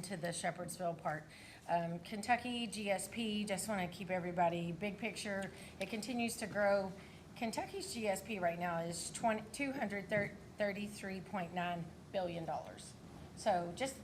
into the Shepherdsville part. Kentucky GSP, just want to keep everybody big picture. It continues to grow. Kentucky's GSP right now is $233.9 billion. So just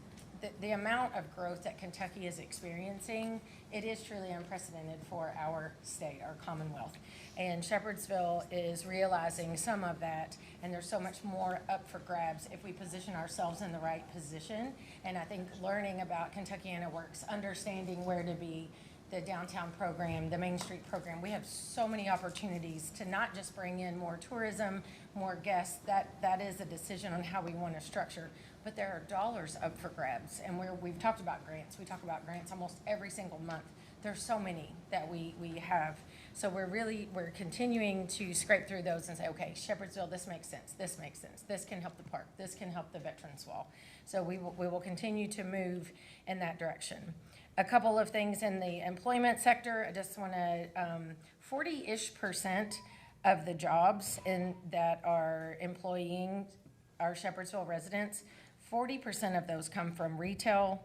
the amount of growth that Kentucky is experiencing, it is truly unprecedented for our state, our Commonwealth. And Shepherdsville is realizing some of that, and there's so much more up for grabs if we position ourselves in the right position. And I think learning about Kentuckiana Works, understanding where to be, the downtown program, the Main Street program, we have so many opportunities to not just bring in more tourism, more guests. That is a decision on how we want to structure. But there are dollars up for grabs, and we've talked about grants. We talk about grants almost every single month. There's so many that we have. So we're continuing to scrape through those and say, okay, Shepherdsville, this makes sense. This makes sense. This can help the park. This can help the Veterans Wall. So we will continue to move in that direction. A couple of things in the employment sector. I just want to 40-ish% of the jobs that are employing our Shepherdsville residents, 40% of those come from retail,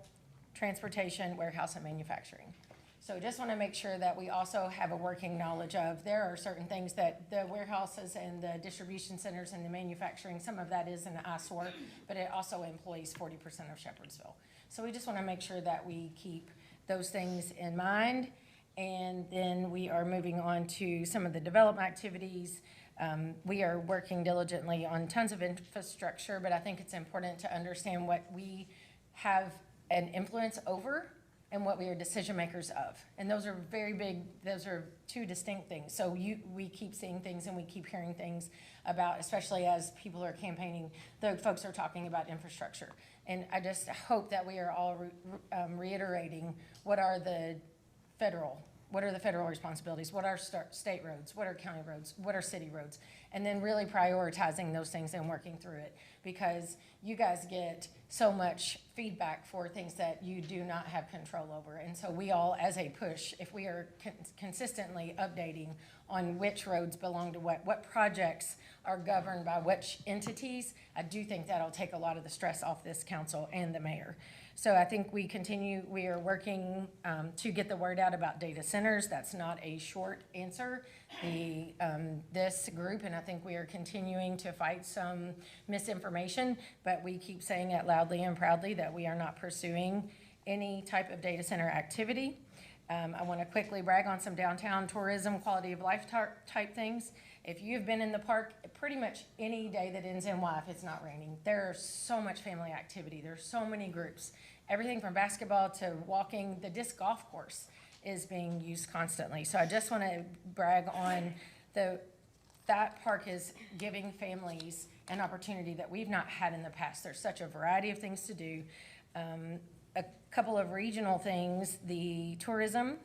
transportation, warehouse, and manufacturing. So just want to make sure that we also have a working knowledge of there are certain things that the warehouses and the distribution centers and the manufacturing, some of that is an eyesore, but it also employs 40% of Shepherdsville. So we just want to make sure that we keep those things in mind. And then we are moving on to some of the development activities. We are working diligently on tons of infrastructure, but I think it's important to understand what we have an influence over and what we are decision makers of. And those are very big, those are two distinct things. So we keep seeing things and we keep hearing things about, especially as people are campaigning, the folks are talking about infrastructure. And I just hope that we are all reiterating what are the federal responsibilities, what are state roads, what are county roads, what are city roads, and then really prioritizing those things and working through it, because you guys get so much feedback for things that you do not have control over. And so we all, as a push, if we are consistently updating on which roads belong to what projects are governed by which entities, I do think that'll take a lot of the stress off this council and the mayor. So I think we are working to get the word out about data centers. That's not a short answer. This group, and I think we are continuing to fight some misinformation, but we keep saying it loudly and proudly that we are not pursuing any type of data center activity. I want to quickly brag on some downtown tourism, quality of life type things. If you've been in the park, pretty much any day that ends in Y, if it's not raining, there's so much family activity. There's so many groups. Everything from basketball to walking. The disc golf course is being used constantly. So I just want to brag on that park is giving families an opportunity that we've not had in the past. There's such a variety of things to do. A couple of regional things. The tourism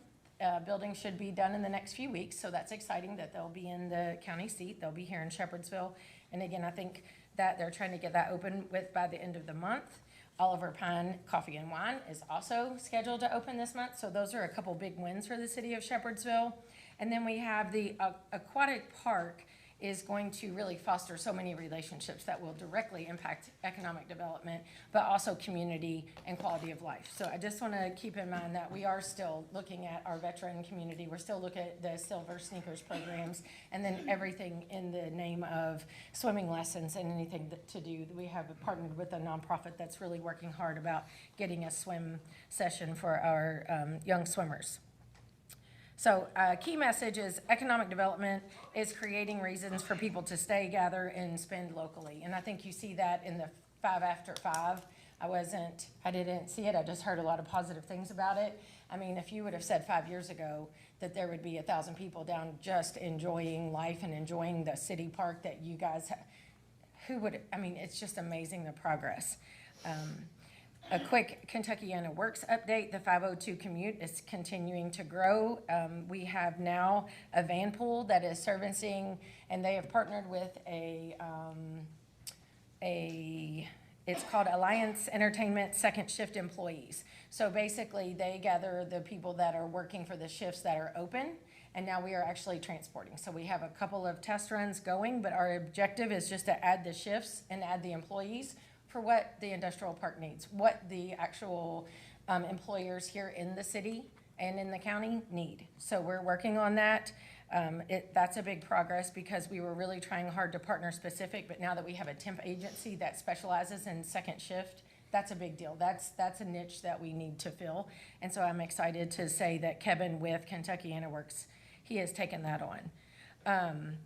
building should be done in the next few weeks, so that's exciting that they'll be in the county seat. They'll be here in Shepherdsville. And again, I think that they're trying to get that open by the end of the month. Oliver Pine Coffee and Wine is also scheduled to open this month, so those are a couple big wins for the city of Shepherdsville. And then we have the aquatic park is going to really foster so many relationships that will directly impact economic development, but also community and quality of life. So I just want to keep in mind that we are still looking at our veteran community. We're still looking at the Silver Sneakers programs, and then everything in the name of swimming lessons and anything to do. We have partnered with a nonprofit that's really working hard about getting a swim session for our young swimmers. So key message is economic development is creating reasons for people to stay, gather, and spend locally. And I think you see that in the 5 after 5. I didn't see it. I just heard a lot of positive things about it. I mean, if you would have said 5 years ago that there would be 1,000 people down just enjoying life and enjoying the city park that you guys, it's just amazing the progress. A quick Kentuckiana Works update. The 502 commute is continuing to grow. We have now a van pool that is servicing, and they have partnered with it's called Alliance Entertainment Second Shift Employees. So basically they gather the people that are working for the shifts that are open, and now we are actually transporting. So we have a couple of test runs going, but our objective is just to add the shifts and add the employees for what the industrial park needs, what the actual employers here in the city and in the county need. So we're working on that. That's a big progress because we were really trying hard to partner specific, but now that we have a temp agency that specializes in second shift, that's a big deal. That's a niche that we need to fill. And so I'm excited to say that Kevin with Kentuckiana Works, he has taken that on.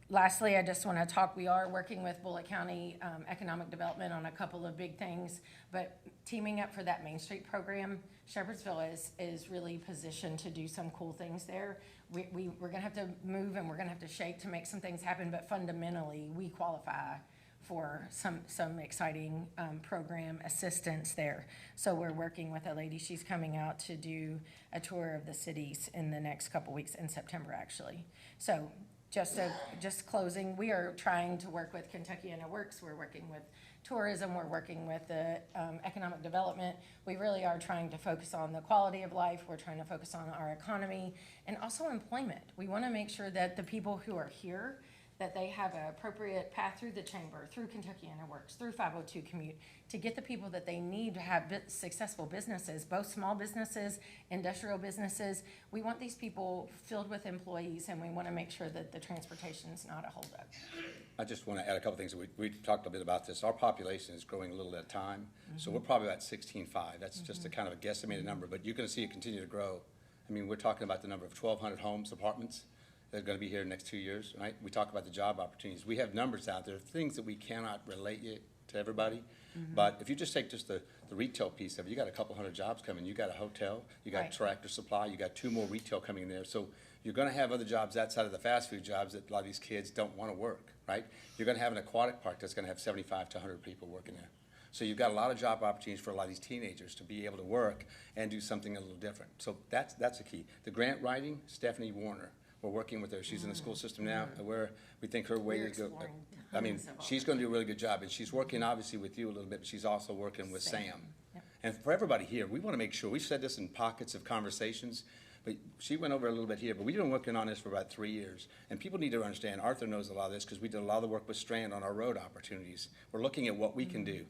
Lastly, I just want to talk, we are working with Bullitt County Economic Development on a couple of big things, but teaming up for that Main Street program, Shepherdsville is really positioned to do some cool things there. We're going to have to move and we're going to have to shape to make some things happen, but fundamentally, we qualify for some exciting program assistance there. So we're working with a lady, she's coming out to do a tour of the cities in the next couple weeks, in September actually. So just closing, we are trying to work with Kentuckiana Works, we're working with tourism, we're working with the economic development. We really are trying to focus on the quality of life, we're trying to focus on our economy, and also employment. We want to make sure that the people who are here, that they have an appropriate path through the chamber, through Kentuckiana Works, through 502 Commute, to get the people that they need to have successful businesses, both small businesses, industrial businesses. We want these people filled with employees, and we want to make sure that the transportation is not a holdup. I just want to add a couple things. We talked a bit about this. Our population is growing a little at a time, so we're probably about 16.5. That's just a kind of a guesstimated number, but you're going to see it continue to grow. I mean, we're talking about the number of 1,200 homes, apartments, that are going to be here in the next 2 years, right? We talk about the job opportunities. We have numbers out there, things that we cannot relate yet to everybody. But if you just take just the retail piece of it, you got a couple hundred jobs coming. You got a hotel, you got Right. Tractor Supply, you got 2 more retail coming in there. So you're going to have other jobs outside of the fast food jobs that a lot of these kids don't want to work, right? You're going to have an aquatic park that's going to have 75 to 100 people working there. So you've got a lot of job opportunities for a lot of these teenagers to be able to work and do something a little different. So that's the key. The grant writing, Stephanie Warner. We're working with her. She's in the school system now, where we think her way We're to go. exploring I mean, tons of she's going to do a really good job, and she's working obviously with you a little bit, but she's also working with Sam. Yep. And for everybody here, we want to make sure, we've said this in pockets of conversations, but she went over a little bit here, but we've been working on this for about 3 years. And people need to understand, Arthur knows a lot of this, because we did a lot of the work with Strand on our road opportunities. We're looking at what we can do.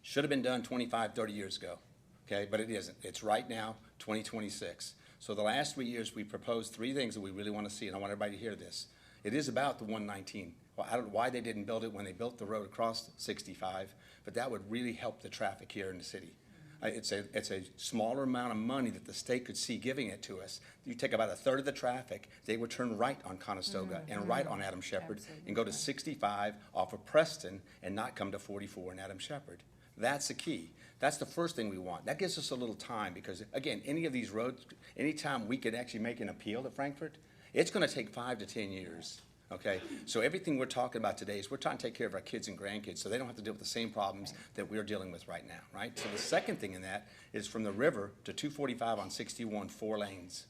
Should have been done 25, 30 years ago, okay, but it isn't. It's right now, 2026. So the last 3 years, we proposed 3 things that we really want to see, and I want everybody to hear this. It is about the 119. Well, I don't know why they didn't build it when they built the road across 65, but that would really help the traffic here in the city. It's a smaller amount of money that the state could see giving it to us. You take about a third of the traffic, they would turn right on Conestoga and right on Adam Shepherd and go to 65 off of Preston and not come to 44 in Adam Shepherd. That's the key. That's the first thing we want. That gives us a little time because, again, any of these roads, anytime we could actually make an appeal to Frankfurt, it's going to take 5 to 10 years, okay? So everything we're talking about today is we're trying to take care of our kids and grandkids so they don't have to deal with the same problems that we're dealing with right now, right? So the second thing in that is from the river to 245 on 61, 4 lanes.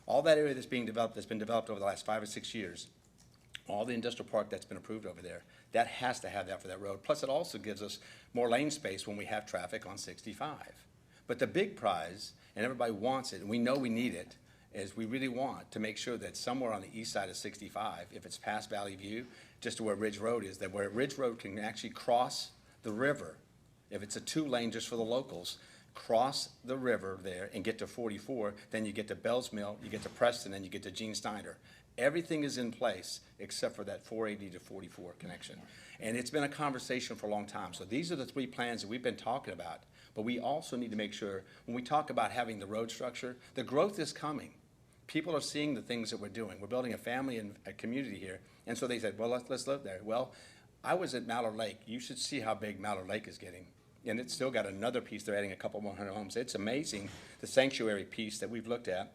All that area that's been developed over the last 5 or 6 years, all the industrial park that's been approved over there, that has to have that for that road. Plus, it also gives us more lane space when we have traffic on 65. But the big prize, and everybody wants it, and we know we need it, is we really want to make sure that somewhere on the east side of 65, if it's past Valley View, just to where Ridge Road is, that where Ridge Road can actually cross the river, if it's a 2-lane just for the locals, cross the river there and get to 44, then you get to Bell's Mill, you get to Preston, and you get to Gene Steiner. Everything is in place except for that 480 to 44 connection. And it's been a conversation for a long time. So these are the 3 plans that we've been talking about. But we also need to make sure, when we talk about having the road structure, the growth is coming. People are seeing the things that we're doing. We're building a family and a community here. And so they said, well, let's live there. Well, I was at Mallard Lake. You should see how big Mallard Lake is getting. And it's still got another piece. They're adding a couple more hundred homes. It's amazing, the sanctuary piece that we've looked at.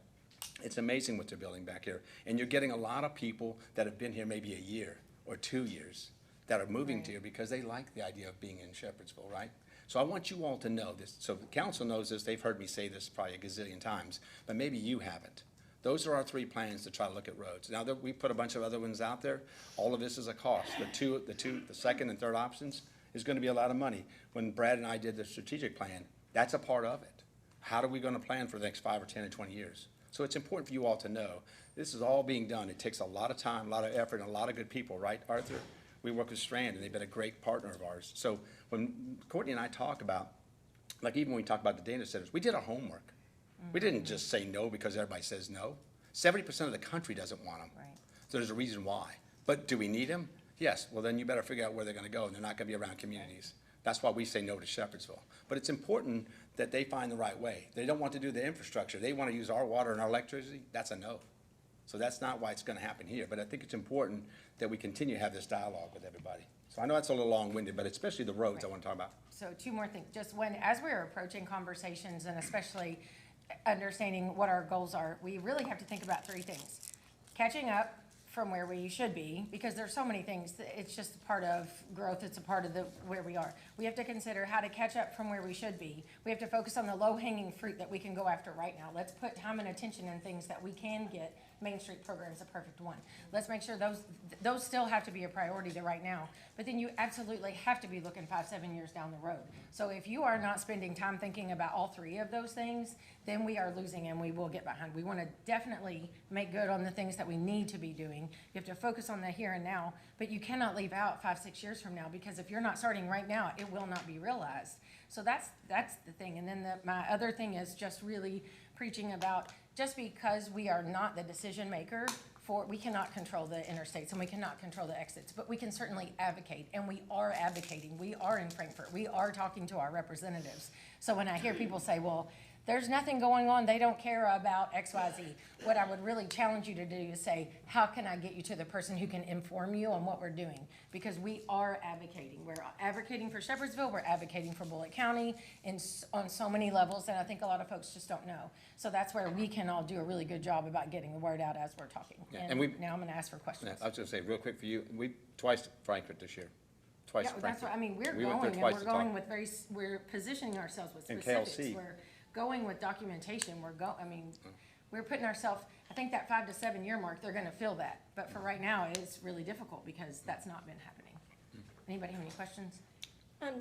It's amazing what they're building back here. And you're getting a lot of people that have been here maybe a year or 2 years that are moving to here because they like the idea of being in Shepherdsville, right? So I want you all to know this. So the council knows this. They've heard me say this probably a gazillion times, but maybe you haven't. Those are our 3 plans to try to look at roads. Now that we put a bunch of other ones out there, all of this is a cost. The second and third options is going to be a lot of money. When Brad and I did the strategic plan, that's a part of it. How are we going to plan for the next 5 or 10 or 20 years? So it's important for you all to know this is all being done. It takes a lot of time, a lot of effort, and a lot of good people, right, Arthur? We work with Strand, and they've been a great partner of ours. So when Courtney and I talk about, like even when we talk about the data centers, we did our homework. We didn't just say no because everybody says no. 70% of the country doesn't want them. Right. So there's a reason why. But do we need them? Yes. Well, then you better figure out where they're gonna go, and they're not gonna be around communities. That's why we say no to Shepherdsville. But it's important that they find the right way. They don't want to do the infrastructure. They wanna use our water and our electricity. That's a no. So that's not why it's gonna happen here. But I think it's important that we continue to have this dialogue with everybody. So I know that's a little long-winded, but especially the roads I wanna talk about. So two more things, just when, as we're approaching conversations and especially understanding what our goals are, we really have to think about three things. Catching up from where we should be, because there's so many things, it's just a part of growth, it's a part of where we are. We have to consider how to catch up from where we should be. We have to focus on the low-hanging fruit that we can go after right now. Let's put time and attention in things that we can get. Main Street program is a perfect one. Let's make sure those still have to be a priority right now. But then you absolutely have to be looking 5-7 years down the road. So if you are not spending time thinking about all three of those things, then we are losing and we will get behind. We want to definitely make good on the things that we need to be doing. You have to focus on the here and now, but you cannot leave out 5-6 years from now, because if you're not starting right now, it will not be realized. So that's the thing. And then my other thing is just really preaching about, just because we are not the decision maker we cannot control the interstates and we cannot control the exits, but we can certainly advocate, and we are advocating. We are in Frankfurt. We are talking to our representatives. So when I hear people say, well, there's nothing going on, they don't care about X, Y, Z, what I would really challenge you to do is say, how can I get you to the person who can inform you on what we're doing? Because we are advocating. We're advocating for Shepherdsville, we're advocating for Bullitt County on so many levels, and I think a lot of folks just don't know. So that's where we can all do a really good job about getting the word out as we're talking. Yeah, And now I'm gonna ask for questions. I was gonna say, real quick for you, we twice to Frankfurt this year. Twice Yeah, to that's Frankfurt. what, I mean, we're We went there going, and twice we're to talk. going with we're positioning ourselves with And specifics. KLC. We're going with documentation, we're putting ourselves, I think that 5 to 7 year mark, they're gonna feel that. But for right now, it's really difficult because that's not been happening. Anybody have any questions?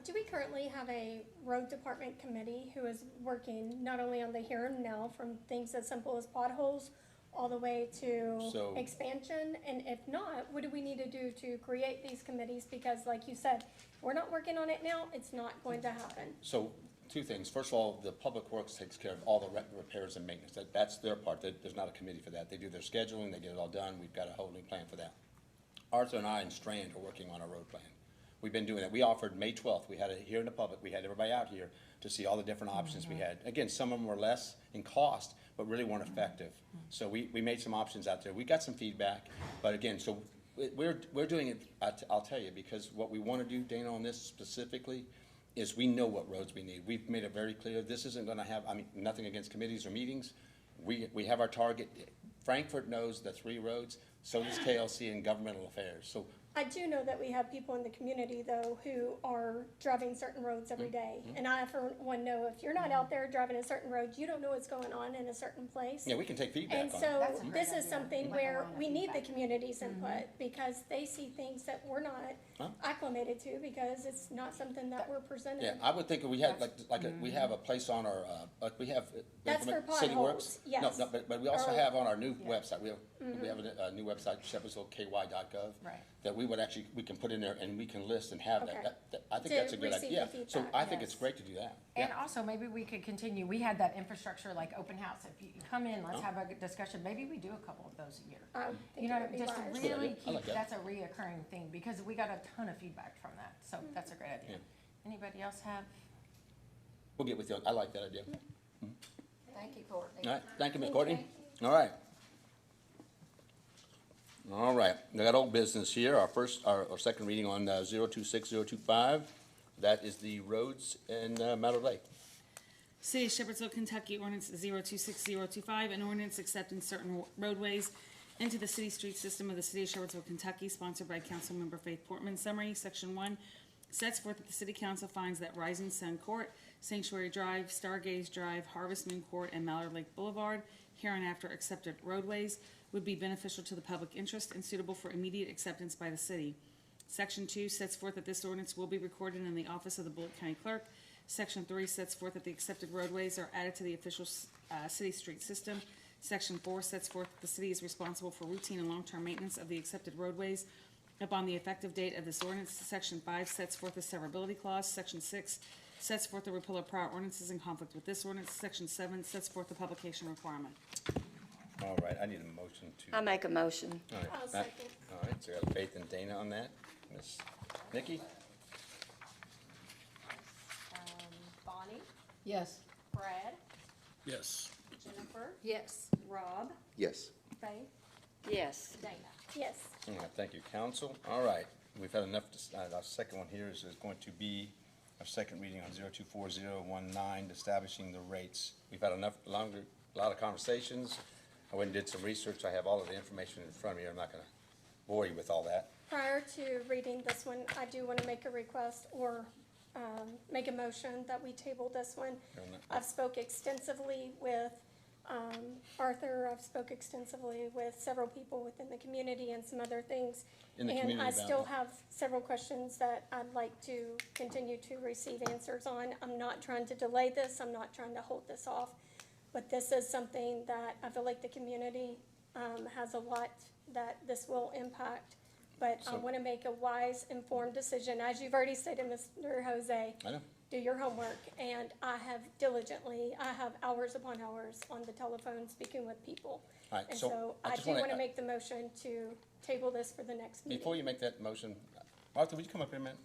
Do we currently have a road department committee who is working not only on the here and now, from things as simple as potholes all the way to So- expansion? And if not, what do we need to do to create these committees? Because like you said, we're not working on it now, it's not going to happen. So, two things. First of all, the Public Works takes care of all the repairs and maintenance. That's their part. There's not a committee for that. They do their scheduling, they get it all done. We've got a whole new plan for that. Arthur and I and Strand are working on a road plan. We've been doing that. We offered May 12th, we had it here in the public, we had everybody out here to see all the different options we had. Again, some of them were less in cost, but really weren't effective. So we made some options out there. We got some feedback, but again, so we're doing it, I'll tell you, because what we want to do, Dana, on this specifically, is we know what roads we need. We've made it very clear, this isn't gonna have, I mean, nothing against committees or meetings. We have our target. Frankfurt knows the 3 roads, so does KLC and governmental affairs. So I do know that we have people in the community, though, who are driving certain roads every day. And I, for one, know if you're not out there driving a certain road, you don't know what's going on in a certain place. yeah, we can take feedback on And it. so That's a great this is idea. something You might where wanna we need the feedback. community's input, because they see things that we're not Huh? acclimated to, because it's not something that we're presented. Yeah, I would think if we had, we have a place on our, like we have. That's for City Works. potholes, yes. No, but we also Or- have on our new website, we have a new website, shepherdsvilleky.gov. Right. That we would actually, we can put in there and we can list and have Okay. that. I think To that's a good receive idea. the Yeah, so feedback, I think it's yes. great to do that. And Yeah. also, maybe we could continue, we had that infrastructure like open house, if you come in, let's have a discussion, maybe we do a couple of those a year. I think You it know, would be just to wise. Good really idea. I like keep, that. that's a reoccurring thing, because we got a ton of feedback from that, so that's a great idea. Yeah. Anybody else have? We'll get with you. I like that idea. Thank you, Courtney. All right, thank you, Ms. Thank Courtney. you. All right. All right, we got old business here, our second reading on 026025. That is the roads in Meadow Lake. City of Shepherdsville, Kentucky, ordinance 026025, an ordinance accepting certain roadways into the city street system of the City of Shepherdsville, Kentucky, sponsored by Councilmember Faith Portman. Summary, Section 1 sets forth that the City Council finds that Rising Sun Court, Sanctuary Drive, Stargaze Drive, Harvest Moon Court, and Mallard Lake Boulevard, hereinafter accepted roadways, would be beneficial to the public interest and suitable for immediate acceptance by the city. Section 2 sets forth that this ordinance will be recorded in the office of the Bullitt County Clerk. Section 3 sets forth that the accepted roadways are added to the official city street system. Section 4 sets forth that the city is responsible for routine and long-term maintenance of the accepted roadways upon the effective date of this ordinance. Section 5 sets forth a severability clause. Section 6 sets forth the repeal of prior ordinances in conflict with this ordinance. Section 7 sets forth the publication requirement. All right, I need a motion to. I make a motion. All right, I'll Matt? second. All right, so I got Faith and Dana on that. Miss Nikki? Bonnie, Yes. Brad, Yes. Jennifer, Yes. Rob, Yes. Faith, Yes. Dana. Yes, All right, thank you, council. All right, we've had enough, our second one here is going to be our second reading on 024019, establishing the rates. We've had a lot of conversations. I went and did some research. I have all of the information in front of me. I'm not gonna bore you with all that. prior to reading this one, I do want to make a request or make a motion that we table this one. I've spoke extensively with Arthur, I've spoke extensively with several people within the community and some other things. In the And community I about still what? have several questions that I'd like to continue to receive answers on. I'm not trying to delay this, I'm not trying to hold this off. But this is something that I feel like the community has a lot that this will impact. But I So- want to make a wise, informed decision. As you've already stated, Mr. Jose, I know. do your homework. And I have diligently, I have hours upon hours on the telephone speaking with people. All right, And so so I I just do wanna- want to make the motion to table this for the next meeting. Before you make that motion, Arthur, would you come up here a minute?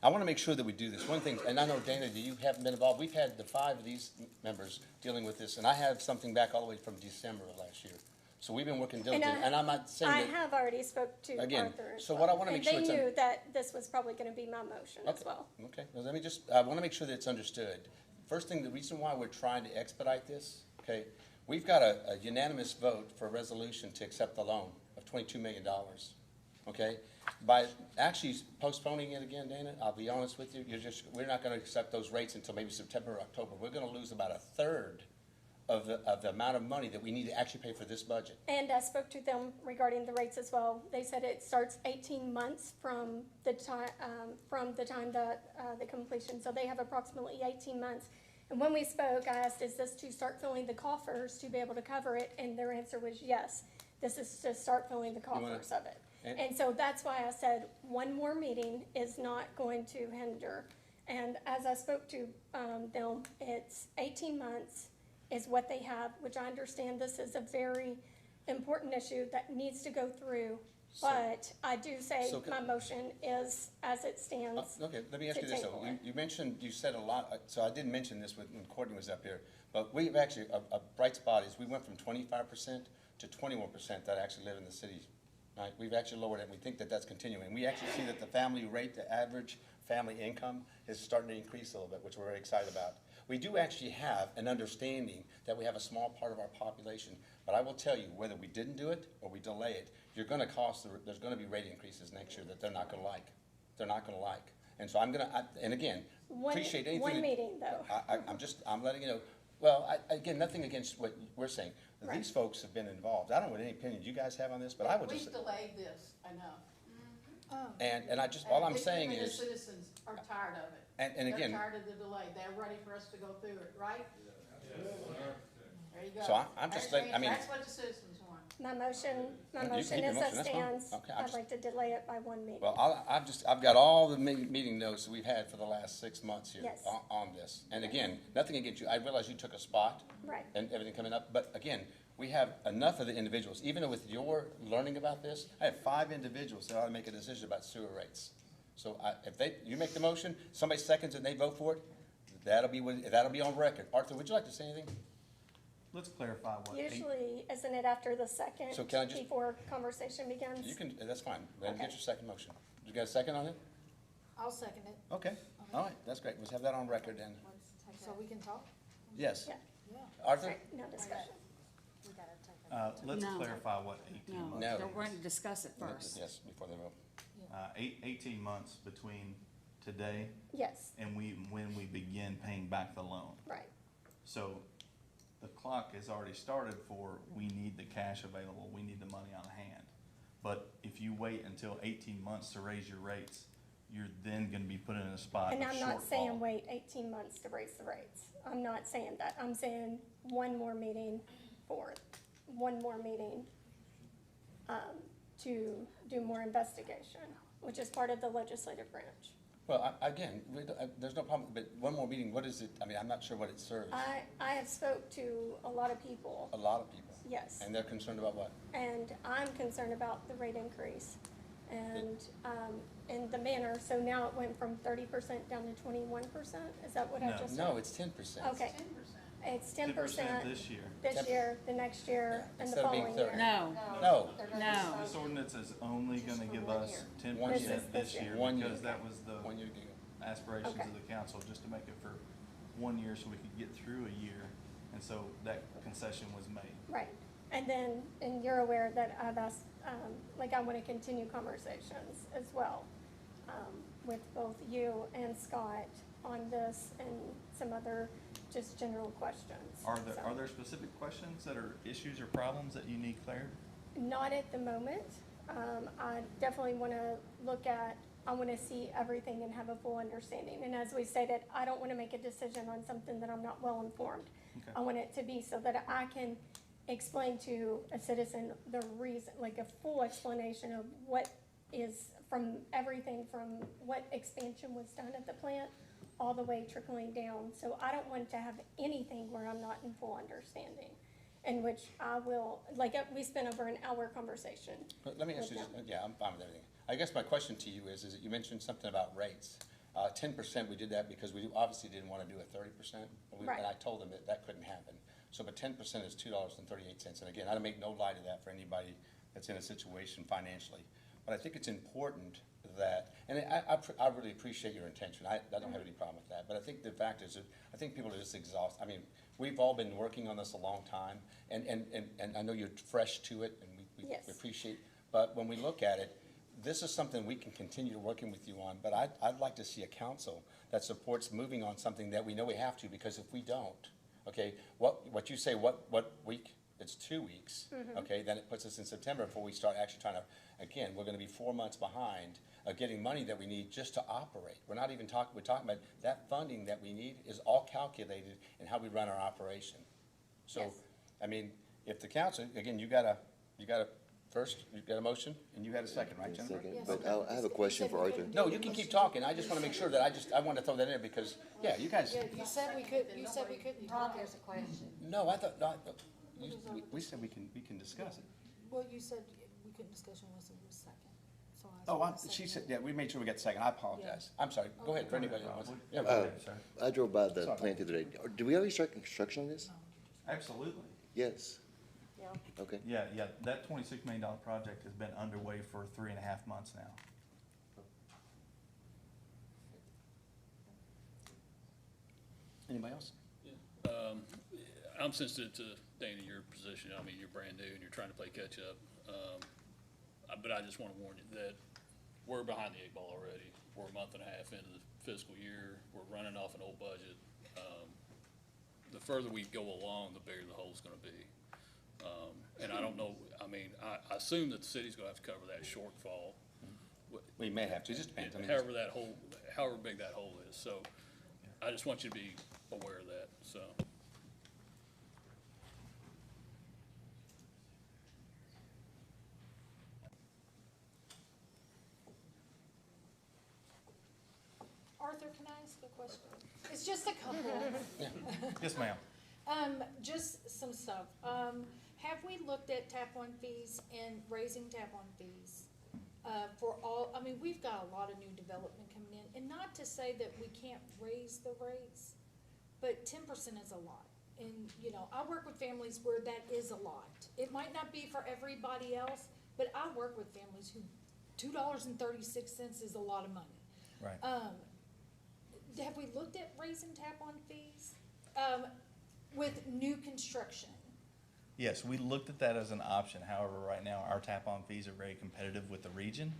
I want to make sure that we do this. One thing, and I know, Dana, that you haven't been involved. We've had the 5 of these members dealing with this, and I have something back all the way from December of last year. So we've been working diligently, and I'm not saying I that. have already spoke to Again, Arthur as so well. what I wanna make sure it's And they un- knew that this was probably going to be my motion as Okay, well. okay, well, let me just, I want to make sure that it's understood. First thing, the reason why we're trying to expedite this, okay, we've got a unanimous vote for a resolution to accept the loan of $22 million, okay? By actually postponing it again, Dana, I'll be honest with you, we're not going to accept those rates until maybe September or October. We're going to lose about a third of the amount of money that we need to actually pay for this budget. And I spoke to them regarding the rates as well. They said it starts 18 months from the time that the completion. So they have approximately 18 months. And when we spoke, I asked, is this to start filling the coffers to be able to cover it? And their answer was yes. This is to start filling the wanna- coffers of it. and- And so that's why I said one more meeting is not going to hinder. And as I spoke to them, it's 18 months is what they have, which I understand this is a very important issue that needs to go through. But I do say So can- my motion is as it stands. Okay, let me ask you to this, though. table it. You mentioned, you said a lot, so I didn't mention this when Courtney was up here, but we've actually, a bright spot is we went from 25% to 21% that actually live in the city, right? We've actually lowered it, and we think that that's continuing. We actually see that the family rate, the average family income is starting to increase a little bit, which we're very excited about. We do actually have an understanding that we have a small part of our population, but I will tell you, whether we didn't do it or we delay it, you're gonna there's gonna be rate increases next year that they're not gonna like. They're not gonna like. And so I'm gonna, and again, appreciate anything. One that- meeting, though. I'm letting you know, well, again, nothing against what we're saying. Right. These folks have been involved. I don't know what any opinion you guys have on this, but I would just, We've delayed this enough. and I just, all I'm saying The is, citizens are tired of it. and again, They're tired of the delay. They're ready for us to go through it, right? There you go. So I'm just letting- I mean- That's what the citizens want. My motion You can is keep your as motion, that's fine. stands. Okay, I I'd just- like to delay it by one meeting. well, I've got all the meeting notes that we've had for the last 6 months here Yes. on this. And again, nothing against you. I realize you took a spot. Right. And everything coming up, but again, we have enough of the individuals, even with your learning about this, I have 5 individuals that ought to make a decision about sewer rates. So if you make the motion, somebody seconds it and they vote for it, that'll be on record. Arthur, would you like to say anything? Let's clarify what. Usually, isn't it after the second, So can I just- before conversation begins? You can, that's fine, then get Okay. your second motion. You got a second on it? I'll second it, Okay, all right, that's great, let's have that on record then. so we can talk? Yes, Yeah, Yeah. Arthur? right, no discussion. We gotta take it. Let's No. clarify what 18 No, months. No. they're going to discuss it first. Yes, before they vote. 18 months between today Yes, and when we begin paying back the loan. right. So the clock has already started for, we need the cash available, we need the money on hand. But if you wait until 18 months to raise your rates, you're then gonna be put in a spot of And I'm not saying shortfall. wait 18 months to raise the rates. I'm not saying that. I'm saying one more meeting to do more investigation, which is part of the legislative branch. Well, again, there's no problem, but one more meeting, what is it, I mean, I'm not sure what it serves. I have spoke to a lot of people, A lot of people. yes, And they're concerned about what? and I'm concerned about the rate increase and the manner. So now it went from 30% down to 21%. Is that what I No. just said? No, it's 10%. Okay, 10%. it's 10% 10% this year. this year, the next year, and the Instead of being following year. 30. No, No, no. This ordinance is only gonna give us 10% This is this this year. year, 1 year. because that was the one year ago. aspirations Okay. of the council, just to make it for 1 year so we could get through a year. And so that concession was made. Right, and then, and you're aware that I've asked, like, I want to continue conversations as well, with both you and Scott on this and some other just general questions. Are So, there specific questions that are issues or problems that you need cleared? Not at the moment. I definitely want to look at, I want to see everything and have a full understanding. And as we stated, I don't want to make a decision on something that I'm not well informed. Okay. I want it to be so that I can explain to a citizen the reason, like a full explanation of what is from everything from what expansion was done at the plant all the way trickling down. So I don't want to have anything where I'm not in full understanding. In which I will, like, we spent over an hour conversation. But let me ask you, just, yeah, I'm fine with everything. I guess my question to you is that you mentioned something about rates. 10%, we did that because we obviously didn't want to do a 30%. Right. And I told them that that couldn't happen. So, but 10% is $2.38. And again, I don't make no light of that for anybody that's in a situation financially. But I think it's important that, and I really appreciate your intention. I don't have any problem with that. But I think the fact is that I think people are just exhausted. I mean, we've all been working on this a long time, and I know you're fresh to it, and we Yes. appreciate. But when we look at it, this is something we can continue working with you on. But I'd like to see a council that supports moving on something that we know we have to, because if we don't, okay, what you say, what week? It's 2 weeks, okay, then it puts us in September before we start actually trying to, again, we're gonna be 4 months behind getting money that we need just to operate. We're not even talking, we're talking about that funding that we need is all calculated in how we run our operation. So, Yes. I mean, if the council, again, you got a motion, and you had a second, right, Jennifer? Yes. But I have a question for Arthur. No, you can keep talking, I just wanna make sure that I wanna throw that in because, yeah, you guys, Yeah, you said we couldn't talk. There's a question. no, I thought, no, we said we can discuss it. Well, you said we couldn't discuss unless it was second, so I. Oh, she said, yeah, we made sure we got the second, I apologize. I'm sorry, go ahead, for anybody that wants. Yeah, go ahead. Sir. I drove by the plant the other day. Do we already start construction on this? Absolutely. Yes. Yeah. Okay. Yeah, that $26 million project has been underway for 3.5 months now. Anybody else? I'm sensitive to, Dana, your position. I mean, you're brand new and you're trying to play catch up. But I just want to warn you that we're behind the 8 ball already. We're a month and a half into the fiscal year. We're running off an old budget. The further we go along, the bigger the hole's going to be. And I don't know, I mean, I assume that the city's going to have to cover that shortfall. We may have to, it just depends. I mean, However big that hole is. So I just want you to be aware of that, so. Arthur, can I ask a question? It's just a couple. Yes, ma'am. Just some stuff. Have we looked at tap-on fees and raising tap-on fees? For all, I mean, we've got a lot of new development coming in, and not to say that we can't raise the rates, but 10% is a lot. And, you know, I work with families where that is a lot. It might not be for everybody else, but I work with families who $2.36 is a lot of money. Right. Have we looked at raising tap-on fees, with new construction? Yes, we looked at that as an option. However, right now, our tap-on fees are very competitive with the region.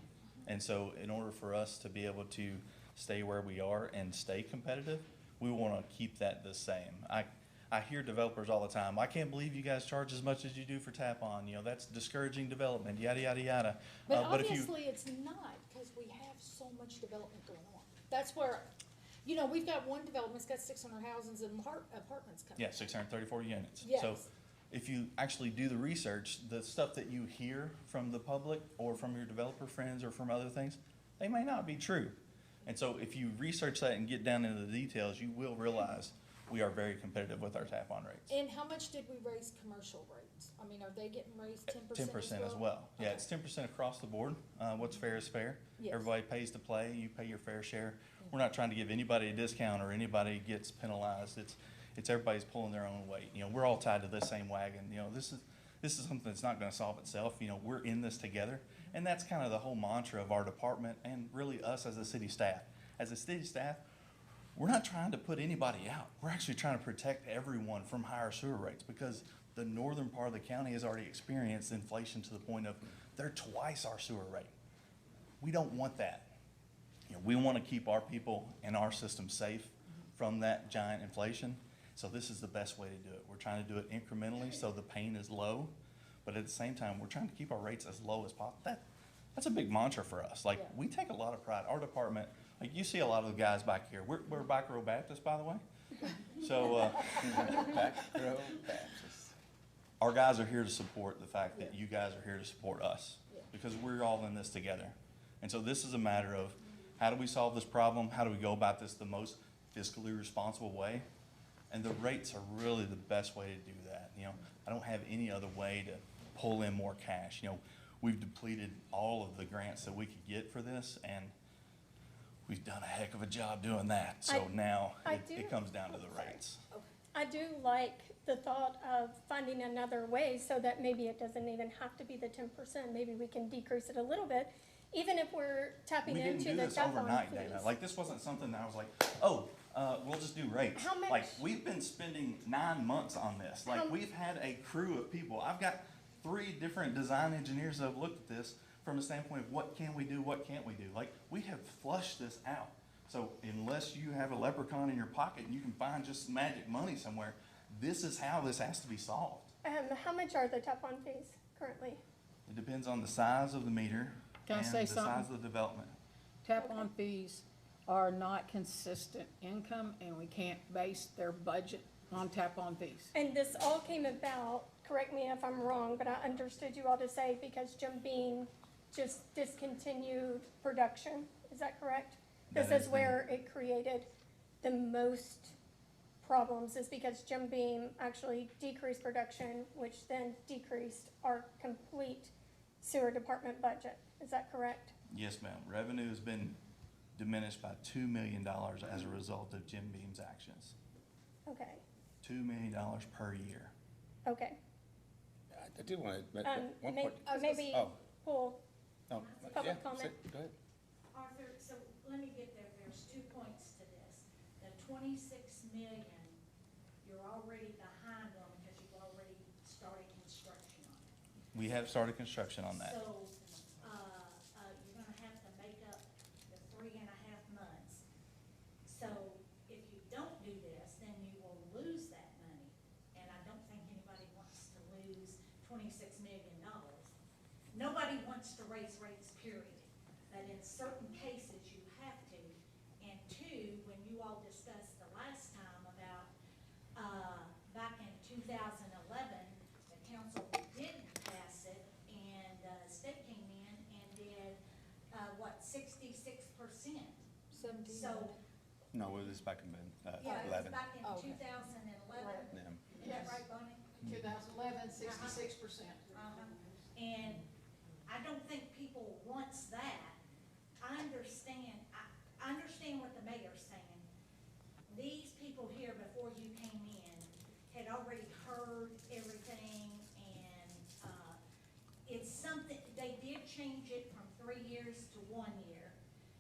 And so in order for us to be able to stay where we are and stay competitive, we want to keep that the same. I hear developers all the time, I can't believe you guys charge as much as you do for tap-on, you know, that's discouraging development, yada, yada, yada. But if you- obviously, it's not, because we have so much development going on. That's where, you know, we've got one development's got 600 houses and apartments coming. Yeah, 634 units. So Yes. if you actually do the research, the stuff that you hear from the public or from your developer friends or from other things, they may not be true. And so if you research that and get down into the details, you will realize we are very competitive with our tap-on rates. And how much did we raise commercial rates? I mean, are they getting raised 10% As well. Yeah, it's 10% across the board. What's fair is fair. Yes. Everybody pays to play, you pay your fair share. We're not trying to give anybody a discount or anybody gets penalized. It's everybody's pulling their own weight. You know, we're all tied to the same wagon. You know, this is something that's not gonna solve itself. You know, we're in this together. And that's kind of the whole mantra of our department and really us as a city staff. As a city staff, we're not trying to put anybody out. We're actually trying to protect everyone from higher sewer rates because the northern part of the county has already experienced inflation to the point of they're twice our sewer rate. We don't want that. You know, we want to keep our people and our system safe from that giant inflation. So this is the best way to do it. We're trying to do it incrementally so the pain is low, but at the same time, we're trying to keep our rates as low as possible. That's a big mantra for us. Like, we take a lot of pride. Our department, like you see a lot of the guys back here. We're Back Row Baptists, by the way. So, Back Row Baptist. our guys are here to support the fact that you guys are here to support us because we're all in this together. And so this is a matter of how do we solve this problem? How do we go about this the most fiscally responsible way? And the rates are really the best way to do that. You know, I don't have any other way to pull in more cash. You know, we've depleted all of the grants that we could get for this, and we've done a heck of a job doing that. So now it comes down to the rates. I do like the thought of finding another way so that maybe it doesn't even have to be the 10%. Maybe we can decrease it a little bit, even if we're tapping We didn't into do the this tap-on overnight, fees. Dana. Like, this wasn't something that I was like, oh, we'll just do rates. How much- Like, we've been spending 9 months on this. Like, How- we've had a crew of people. I've got 3 different design engineers that have looked at this from a standpoint of what can we do, what can't we do. Like, we have flushed this out. So unless you have a leprechaun in your pocket and you can find just magic money somewhere, this is how this has to be solved. How much are the tap-on fees currently? It depends on the size of the meter Can I and say the size something? of the development. Tap-on fees are not consistent income, and we can't base their budget on tap-on fees. And this all came about, correct me if I'm wrong, but I understood you all to say because Jim Beam just discontinued production. Is that correct? That This is is the- where it created the most problems, is because Jim Beam actually decreased production, which then decreased our complete sewer department budget. Is that correct? Yes, ma'am. Revenue has been diminished by $2 million as a result of Jim Beam's actions. Okay, $2 million per year. okay. I do want to make one point. Maybe Oh. pull, Oh, Public yeah, comment. Go ahead. Arthur, so let me get there, there's 2 points to this. The 26 million, you're already behind on because you've already started construction on it. We have started construction on that. So, you're gonna have to make up the 3.5 months. So if you don't do this, then you will lose that money. And I don't think anybody wants to lose $26 million. Nobody wants to raise rates, period. But in certain cases, you have to. And 2, when you all discussed the last time about, back in 2011, the council didn't pass it, and the state came in and did, 66%. 17. So, No, it was back in yeah, it was 11. back in Oh, okay. 2011. Yeah. Is that right, Bonnie? 2011, 66%. And I don't think people wants that. I understand what the mayor's saying. These people here before you came in had already heard everything, and, it's something, they did change it from 3 years to 1 year.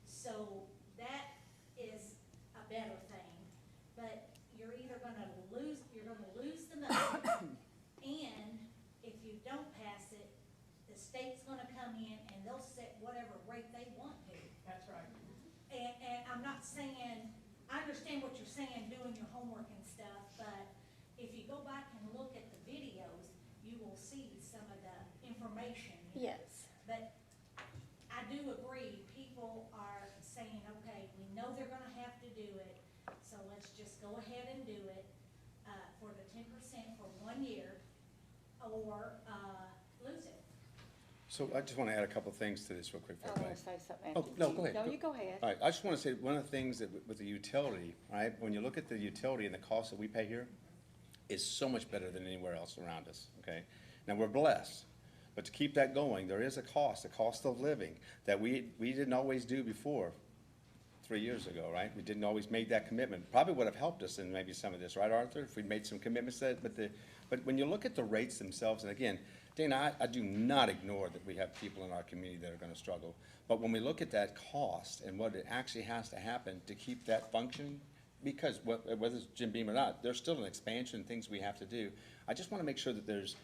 So that is a better thing, but you're either gonna lose the money, and if you don't pass it, the state's gonna come in and they'll set whatever rate they want to. That's right. And I'm not saying, I understand what you're saying, doing your homework and stuff, but if you go back and look at the videos, you will see some of the information. yes. But I do agree, people are saying, okay, we know they're gonna have to do it, so let's just go ahead and do it, for the 10% for 1 year. or, lose it. So I just want to add a couple of things to this real quick. I if I may. want to say something. Oh, after no, you. go ahead. No, you go ahead. All right, I just want to say, one of the things that with the utility, right, when you look at the utility and the cost that we pay here, is so much better than anywhere else around us, okay? Now, we're blessed, but to keep that going, there is a cost of living, that we didn't always do before 3 years ago, right? We didn't always make that commitment. Probably would have helped us in maybe some of this, right, Arthur? If we'd made some commitments that, but when you look at the rates themselves, and again, Dana, I do not ignore that we have people in our community that are gonna struggle. But when we look at that cost and what it actually has to happen to keep that functioning, because whether it's Jim Beam or not, there's still an expansion, things we have to do. I just wanna make sure that there's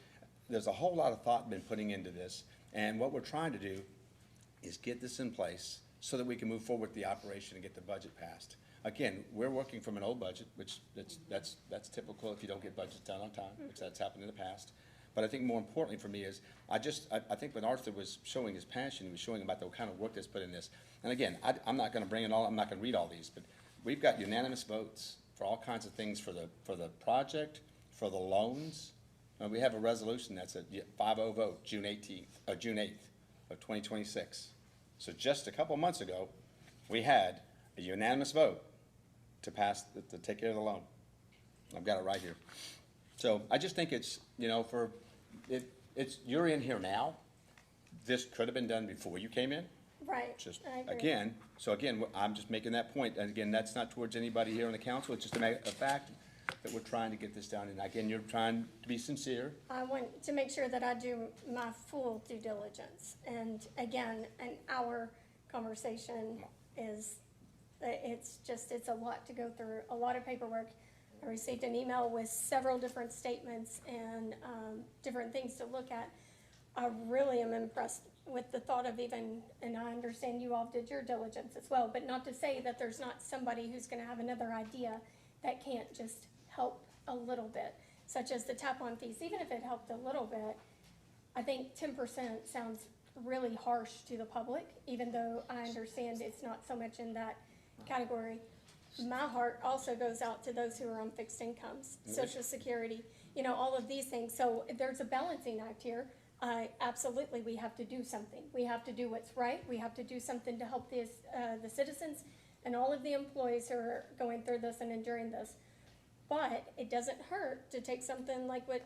a whole lot of thought been putting into this. And what we're trying to do is get this in place so that we can move forward with the operation and get the budget passed. Again, we're working from an old budget, which that's typical if you don't get budgets done on time, because that's happened in the past. But I think more importantly for me is, I think when Arthur was showing his passion, he was showing about the kind of work that's put in this. And again, I'm not gonna bring it all, I'm not gonna read all these, but we've got unanimous votes for all kinds of things for the project, for the loans. And we have a resolution that's a 5-0 vote, June 8th of 2026. So just a couple of months ago, we had a unanimous vote to pass, to take care of the loan. I've got it right here. So I just think it's, you're in here now. This could have been done before you came in. Right, Just, I agree. again, I'm just making that point. And again, that's not towards anybody here on the council. It's just a fact that we're trying to get this done. And again, you're trying to be sincere. I want to make sure that I do my full due diligence. And again, an hour conversation is, it's a lot to go through, a lot of paperwork. I received an email with several different statements and different things to look at. I really am impressed with the thought of even, and I understand you all did your diligence as well, but not to say that there's not somebody who's gonna have another idea that can't just help a little bit, such as the tap-on fees. Even if it helped a little bit, I think 10% sounds really harsh to the public, even though I understand it's not so much in that category. My heart also goes out to those who are on fixed incomes, Social Security, all of these things. So there's a balancing act here. Absolutely, we have to do something. We have to do what's right. We have to do something to help the citizens and all of the employees who are going through this and enduring this. But it doesn't hurt to take something like what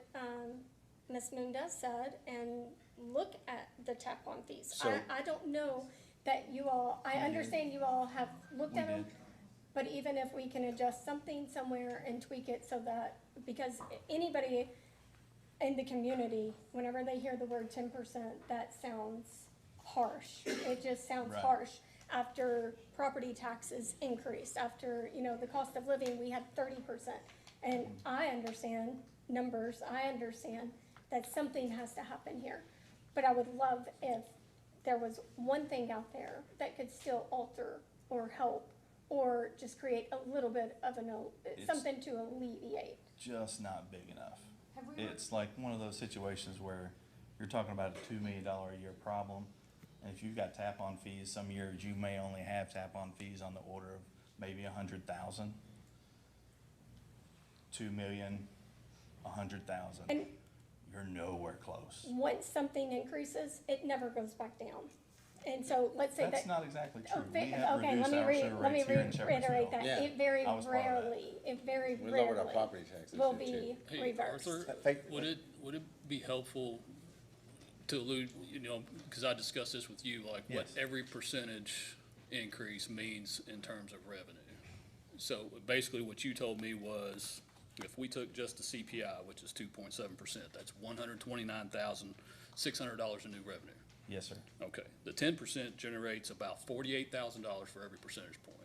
Ms. Mendez said and look at the tap-on fees. So- I don't know that you all, I understand you all have looked at We them. did. But even if we can adjust something somewhere and tweak it so that, because anybody in the community, whenever they hear the word 10%, that sounds harsh. It just sounds Right. harsh. After property taxes increased, after, the cost of living, we had 30%. And I understand numbers, I understand that something has to happen here. But I would love if there was one thing out there that could still alter or help or just create a little bit of something to alleviate. Just not big enough. Have we- It's like one of those situations where you're talking about a $2 million a year problem. And if you've got tap-on fees, some years you may only have tap-on fees on the order of maybe 100,000. 2 million, 100,000. And You're nowhere close. once something increases, it never goes back down. And so let's say that. That's not exactly Oh, true. We have okay, reduced our sewer let me rates here in reiterate Shepherdsville. that. Yeah. It very I was part of that. rarely We lowered our property taxes will here, too. be Hey, reversed. Arthur, Thank- would it be helpful to allude, because I discussed this with you, like what Yes. every percentage increase means in terms of revenue? So basically what you told me was, if we took just the CPI, which is 2.7%, that's $129,600 in new revenue. Yes, sir. Okay, the 10% generates about $48,000 for every percentage point.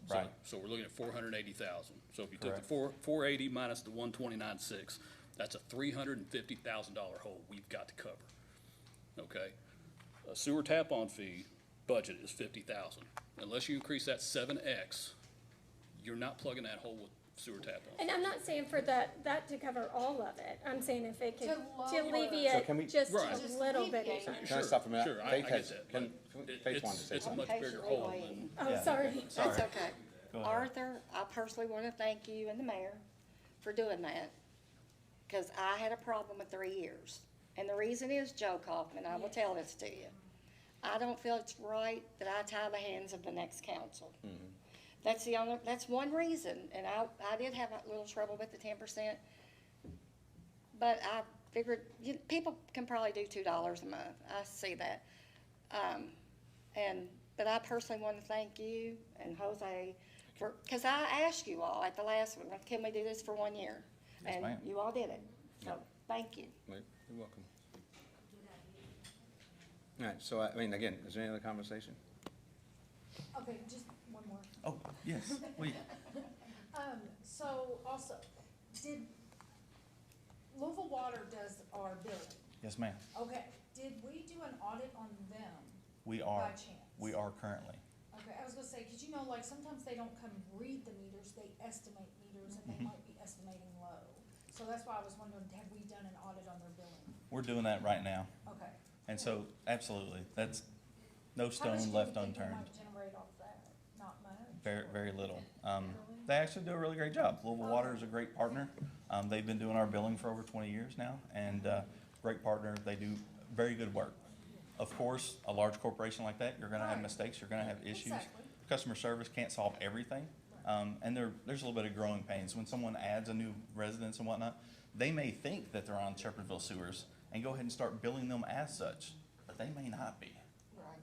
So- Right. So we're looking at 480,000. So if you took the Correct. 480 minus the 129.6, that's a $350,000 hole we've got to cover. Okay? A sewer tap-on fee budget is 50,000. Unless you increase that 7X, you're not plugging that hole with sewer tap-on. And I'm not saying for that to cover all of it. I'm saying if it could, To to lower- So alleviate can we- just Right. a Just little bit. alleviate it. Can I stop for a minute? Sure, I Faith get has- that. can- It- Faith wanted to say It's a something. much bigger hole than. Oh, Yeah. sorry. That's Sorry. okay. Go ahead. Arthur, I personally want to thank you and the mayor for doing that. because I had a problem with 3 years. And the reason is, Joe Kaufman, I will tell this to you. I don't feel it's right that I tie the hands of the next council. That's one reason, and I did have a little trouble with the 10%. But I figured, people can probably do $2 a month, I see that. But I personally want to thank you and Jose for, because I asked you all at the last one, can we do this for 1 year? Yes, And ma'am. you all did it, so, thank you. Right, you're welcome. All right, so, I mean, again, is there any other conversation? Okay, just one more. Oh, yes, we, So also, did, Louisville Water does our billing. yes, ma'am. Okay, did we do an audit on them We are, by chance? we are currently. Okay, I was gonna say, cause like sometimes they don't come read the meters, they estimate meters and they might be estimating low. So that's why I was wondering, have we done an audit on their billing? We're doing that right now. Okay. And so, absolutely, that's no How much stone do you left think we unturned. might generate off that? Not much? Very, very little. They actually do a really great job. Louisville Water is a great partner. They've been doing our billing for over 20 years now, and great partner. They do very good work. Of course, a large corporation like that, you're gonna have Right. mistakes, you're gonna have issues. Exactly. Customer service can't solve everything, and there's a little bit of growing pains. When someone adds a new residence and whatnot, they may think that they're on Shepherdville sewers and go ahead and start billing them as such, but they may not be.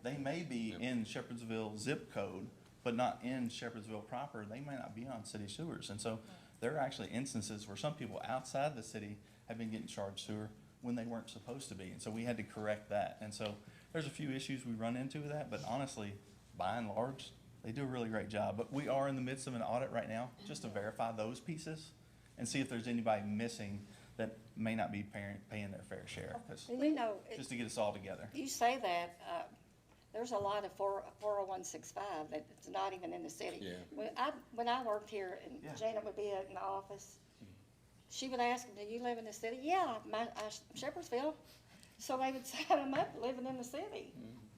They may be in Shepherdsville zip code, but not in Shepherdsville proper. They may not be on city sewers. And so there are actually instances where some people outside the city have been getting charged sewer when they weren't supposed to be. And so we had to correct that. And so there's a few issues we run into with that, but honestly, by and large, they do a really great job. But we are in the midst of an audit right now, just to verify those pieces and see if there's anybody missing that may not be paying their fair share, 'cause And you know, just to get us all together. you say that, there's a lot of 40165 that's not even in the city. Yeah. When I worked here, and Yeah. Janet would be in the office, she would ask them, do you live in the city? Yeah, Shepherdsville. So they would sign them up living in the city,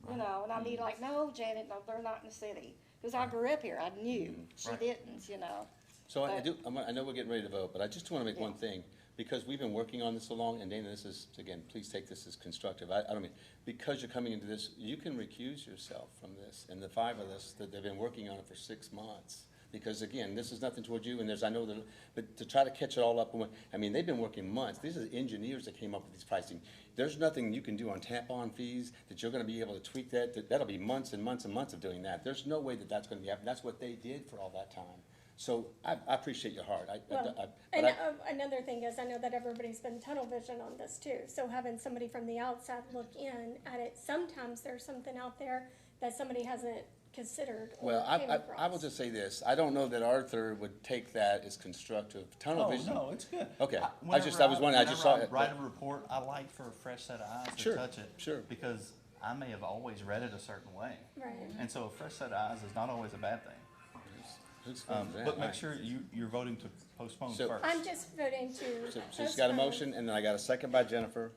you know, and I'd be like, no, Janet, no, they're not in the city. Because I grew up here, I knew, she Right. didn't, you know. So I But- I know we're getting ready to vote, but I just want to make one Yeah. thing. Because we've been working on this so long, and Dana, this is, again, please take this as constructive. I don't mean, because you're coming into this, you can recuse yourself from this. And the five of us, that they've been working on it for 6 months. Because again, this is nothing toward you, and I know that, but to try to catch it all up, I mean, they've been working months. These are engineers that came up with these pricing. There's nothing you can do on tap-on fees that you're gonna be able to tweak that'll be months and months and months of doing that. There's no way that that's gonna be happening. That's what they did for all that time. So I appreciate your heart. Another thing is, I know that everybody's been tunnel vision on this too, so having somebody from the outside look in at it, sometimes there's something out there that somebody hasn't considered or Well, came I will across. just say this, I don't know that Arthur would take that as constructive. Tunnel Oh, vision. no, it's good. Okay. I Whenever was wondering, I just saw whenever it, Write but- a report, I like for a fresh set of eyes to Sure, touch it. sure. Because I may have always read it a certain way. Right. And so a fresh set of eyes is not always a bad thing. Who's- But make sure you're voting to postpone So- first. I'm just voting to. So she's got a postpone. motion, and then I got a second by Jennifer,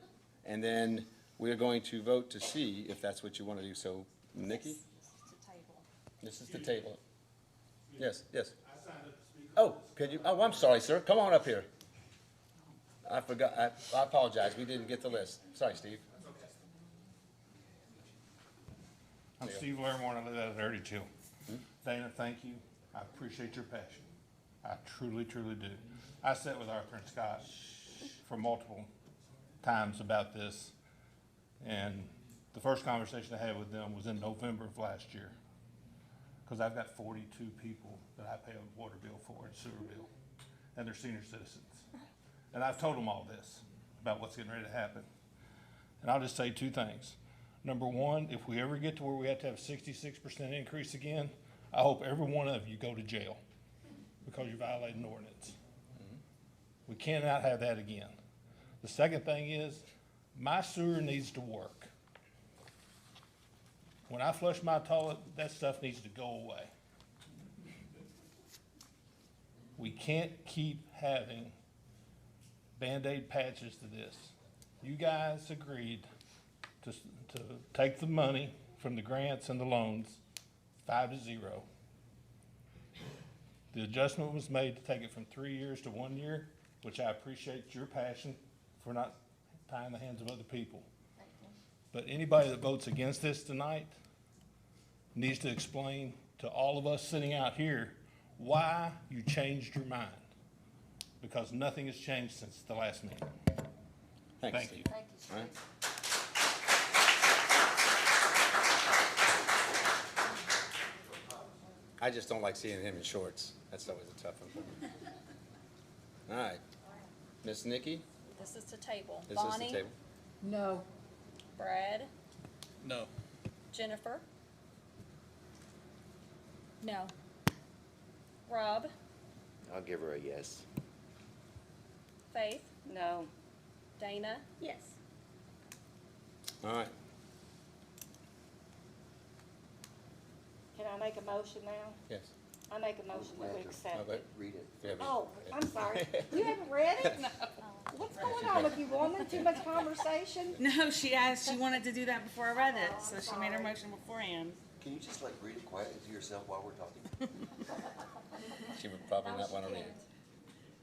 and then we're going to vote to see if that's what you want to do. So, Nikki, this is the table. Yes, yes. Oh, could you, oh, I'm sorry, sir. Come on up here. I forgot, I apologize. We didn't get the list. Sorry, Steve. I'm Steve Larimore, I live out of Heritage Hill. Dana, thank you. I appreciate your passion. I truly, truly do. I sat with Arthur and Scott for multiple times about this, and the first conversation I had with them was in November of last year. Because I've got 42 people that I pay a water bill for and sewer bill, and they're senior citizens. And I've told them all this about what's getting ready to happen. And I'll just say two things. Number one, if we ever get to where we have to have a 66% increase again, I hope every one of you go to jail because you violated an ordinance. We cannot have that again. The second thing is, my sewer needs to work. When I flush my toilet, that stuff needs to go away. We can't keep having Band-Aid patches to this. You guys agreed to take the money from the grants and the loans, 5-0. The adjustment was made to take it from 3 years to 1 year. which I appreciate your passion for not tying the hands of other people. But anybody that votes against this tonight needs to explain to all of us sitting out here why you changed your mind. Because nothing has changed since the last meeting. Thanks, Thank Steve. you. Thank you, All right. Steve. I just don't like seeing him in shorts. That's always a tough one for me. All right. Miss Nikki, This is to table. is this the Bonnie, table? No, Brad, No. Jennifer. No. Rob, I'll give her a yes. Faith, No, Dana, Yes. All right. can I make a motion now? Yes. I make a motion that we accept Okay. it. Read it. Yeah, but- Oh, I'm sorry. You haven't read it? What's going on with you, woman? Too much conversation? No, she asked, she wanted to do that before I read it, so she made her motion beforehand. Can you just like read it quietly to yourself while we're talking? She would probably not want to read it.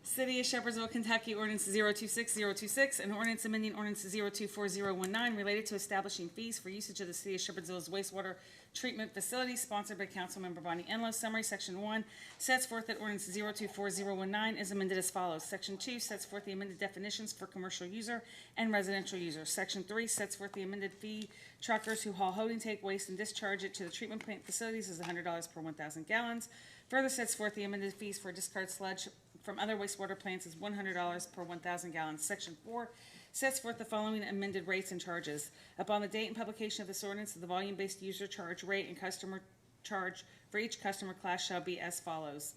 City of Shepherdsville, Kentucky, ordinance 026026, an ordinance amending ordinance 024019 related to establishing fees for usage of the City of Shepherdsville's wastewater treatment facility, sponsored by Councilmember Bonnie Enlow. Summary, Section 1 sets forth that ordinance 024019 is amended as follows. Section 2 sets forth the amended definitions for commercial user and residential user. Section 3 sets forth the amended fee. Truckers who haul, hold, and take waste and discharge it to the treatment plant facilities is $100 per 1,000 gallons. Further sets forth the amended fees for discard sludge from other wastewater plants is $100 per 1,000 gallons. Section 4 sets forth the following amended rates and charges. Upon the date and publication of this ordinance, the volume-based user charge rate and customer charge for each customer class shall be as follows.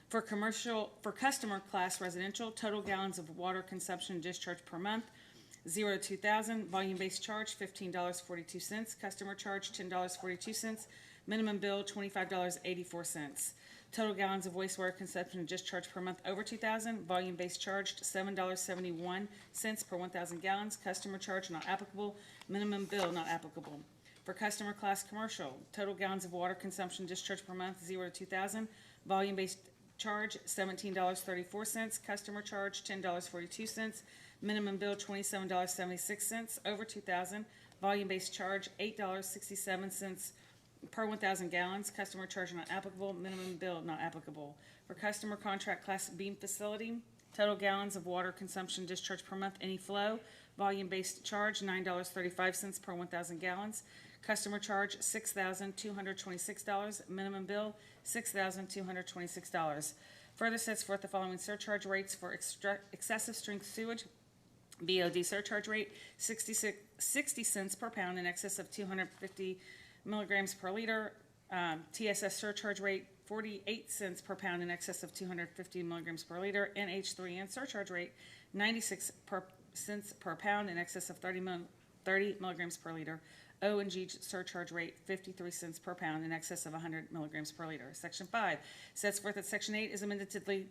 For customer class residential, total gallons of water consumption discharged per month, 0 to 2,000. Volume-based charge, $15.42. Customer charge, $10.42. Minimum bill, $25.84. Total gallons of wastewater consumption discharged per month over 2,000. Volume-based charged, $7.71 per 1,000 gallons. Customer charge not applicable. Minimum bill not applicable. For customer class commercial, total gallons of water consumption discharged per month, 0 to 2,000. Volume-based charge, $17.34. Customer charge, $10.42. Minimum bill, $27.76. Over 2,000. Volume-based charge, $8.67 per 1,000 gallons. Customer charge not applicable. Minimum bill not applicable. For customer contract class beam facility, total gallons of water consumption discharged per month, any flow. Volume-based charge, $9.35 per 1,000 gallons. Customer charge, $6,226. Minimum bill, $6,226. Further sets forth the following surcharge rates for excessive strength sewage. BOD surcharge rate, 60 cents per pound in excess of 250 milligrams per liter. TSS surcharge rate, 48 cents per pound in excess of 250 milligrams per liter. NH3N surcharge rate, 96 cents per pound in excess of 30 milligrams per liter. O&G surcharge rate, 53 cents per pound in excess of 100 milligrams per liter. Section 5 sets forth that Section 8 is amended to the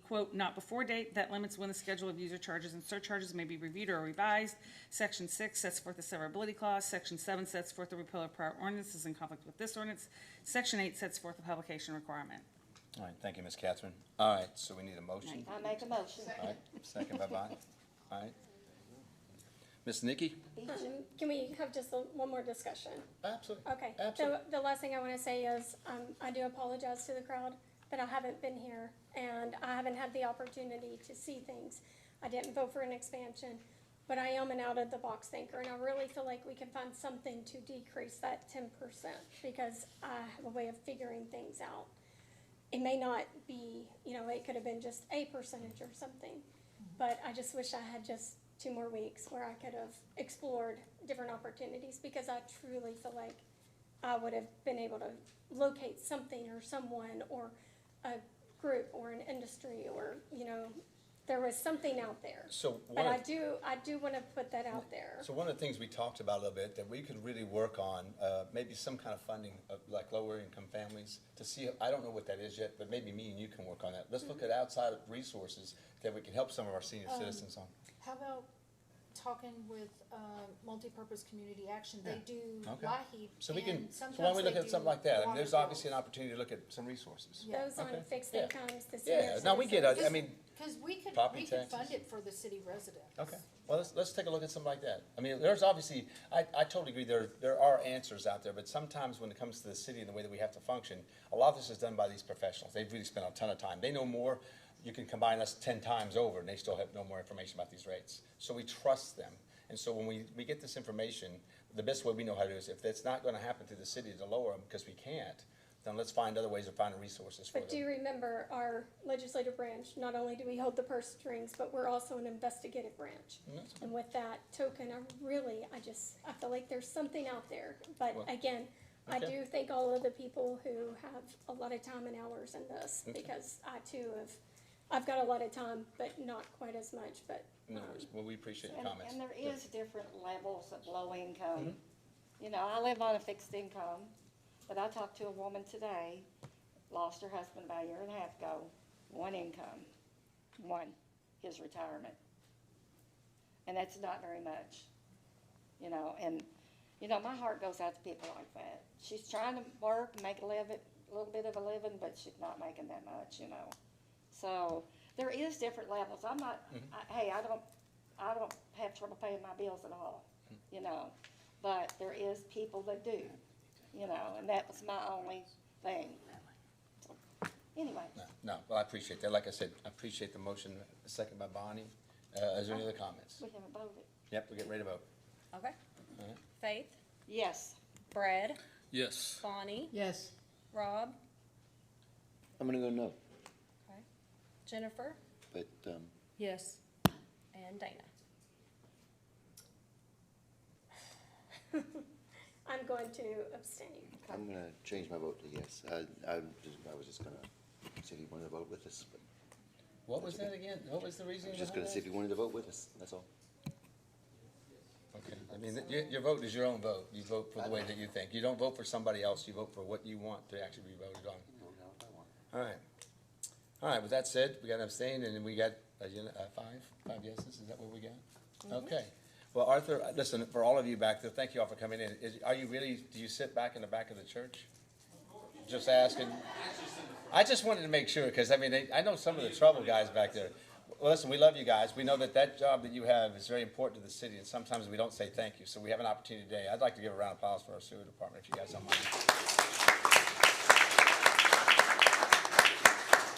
quote, not before date that limits when the schedule of user charges and surcharges may be reviewed or revised. Section 6 sets forth the severability clause. Section 7 sets forth the repeal of prior ordinances in conflict with this ordinance. Section 8 sets forth the publication requirement. All right, thank you, Ms. Catherine. All right, so we need a motion. I make a motion. All right, second by Bonnie. All right. Ms. Nikki? Can we have just one more discussion? Absolutely. Okay. Absolutely. The last thing I want to say is, I do apologize to the crowd that I haven't been here and I haven't had the opportunity to see things. I didn't vote for an expansion, but I am an out-of-the-box thinker, and I really feel like we can find something to decrease that 10% because I have a way of figuring things out. It may not be, it could have been just a percentage or something, but I just wish I had just 2 more weeks where I could have explored different opportunities because I truly feel like I would have been able to locate something or someone or a group or an industry or, there was something out there. So But I do want to put that out there. So one of the things we talked about a little bit that we could really work on, maybe some kind of funding of like lower income families to see, I don't know what that is yet, but maybe me and you can work on that. Let's look at outside resources that we can help some of our senior citizens on. How about talking with, Multipurpose Community Action? They do Okay. LIHEAP, So we can, and so why don't sometimes we they look at do something like that? I mean, water there's obviously an bills. opportunity to look at some resources. Yeah. Those on Okay. fixed Yeah. incomes, the senior Yeah, no, we get it. I citizens. mean, Because property We can taxes? fund it for the city residents. Okay, well, let's take a look at something like that. I mean, there's obviously, I totally agree, there are answers out there, but sometimes when it comes to the city and the way that we have to function, a lot of this is done by these professionals. They've really spent a ton of time. They know more. You can combine us 10 times over, and they still have no more information about these rates. So we trust them. And so when we get this information, the best way we know how to do is, if it's not gonna happen through the city to lower them, because we can't, then let's find other ways of finding resources for them. But do remember, our legislative branch, not only do we hold the purse strings, but we're also an investigative branch. And with that token, I feel like there's something out there. But Well, again, I okay. do thank all of the people who have a lot of time and hours in this, because I too I've got a lot of time, but not quite as much, but. No worries. Well, we appreciate your comments. And there is different levels of low income. You know, I live on a fixed income, but I talked to a woman today, lost her husband about a year and a half ago, one income, his retirement. And that's not very much, you know, and, you know, my heart goes out to people like that. She's trying to work, make a little bit of a living, but she's not making that much, you know. So there is different levels. I'm not, I don't have trouble paying my bills at all, you know. But there is people that do, you know, and that was my only thing. So, anyway. No, well, I appreciate that. Like I said, I appreciate the motion, second by Bonnie. Is there any other comments? We haven't voted. Yep, we're getting ready to vote. Okay. All right. Faith, Yes. Brad, Yes. Bonnie, Yes. Rob, I'm gonna go no, okay, Jennifer, but, yes, and Dana. I'm going to abstain. I'm gonna change my vote to yes. I was just gonna see if you wanted to vote with us, but What was that again? What was the reason? I was just gonna see if you wanted to vote with us, that's all. Okay, I mean, your vote is your own vote. You vote for the way that you think. You don't vote for somebody else, you vote for what you want to actually be voted on. All right. All right, with that said, we got an abstain, and then we got, five yeses, is that what we got? Okay. Well, Arthur, listen, for all of you back there, thank you all for coming in. Do you sit back in the back of the church? Just asking. I just wanted to make sure, because, I mean, I know some of the trouble guys back there. Well, listen, we love you guys. We know that job that you have is very important to the city, and sometimes we don't say thank you. So we have an opportunity today. I'd like to give a round of applause for our sewer department, if you guys don't mind.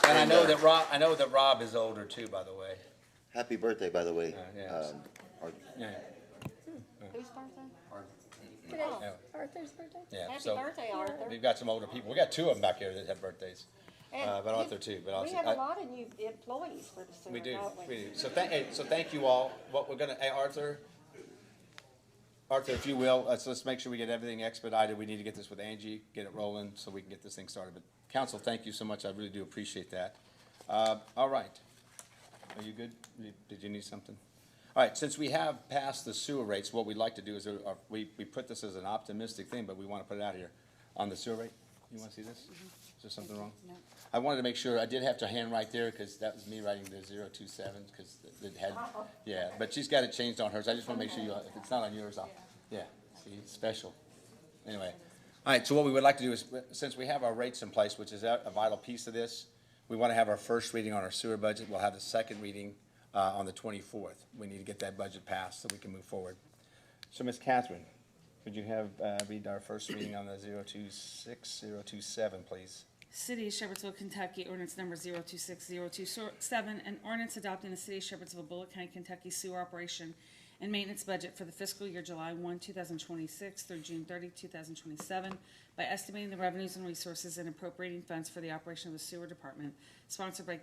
And I know that Rob is older too, by the way. Happy birthday, by the way. Yeah. Yeah. Whose birthday? Today, Yeah. Arthur's birthday? Yeah. Happy So birthday, Arthur. we've got some older people. We got two of them back here that have birthdays. And But Arthur too. But we also, have a lot of new employees for the sewer, we do. don't We do. So thank you all. What we're gonna, hey, Arthur, if you will, let's make sure we get everything expedited. We need to get this with Angie, get it rolling so we can get this thing started. But council, thank you so much. I really do appreciate that. All right. Are you good? Did you need something? All right, since we have passed the sewer rates, what we'd like to do is, we put this as an optimistic thing, but we want to put it out here on the sewer rate. You want to see this? Is there something wrong? No. I wanted to make sure, I did have to hand write there, because that was me writing the 027, because it had, yeah, but she's got it changed on hers. I just want to make sure if it's not on yours, yeah, see, it's special. Anyway, all right, so what we would like to do is, since we have our rates in place, which is a vital piece of this, we want to have our first reading on our sewer budget. We'll have the second reading on the 24th. We need to get that budget passed so we can move forward. So, Ms. Catherine, could you have, read our first reading on the 026, 027, please? City of Shepherdsville, Kentucky, ordinance number 026-027, an ordinance adopting the City of Shepherdsville, Bullitt County, Kentucky sewer operation and maintenance budget for the fiscal year July 1, 2026 through June 30, 2027 by estimating the revenues and resources and appropriating funds for the operation of the sewer department, sponsored by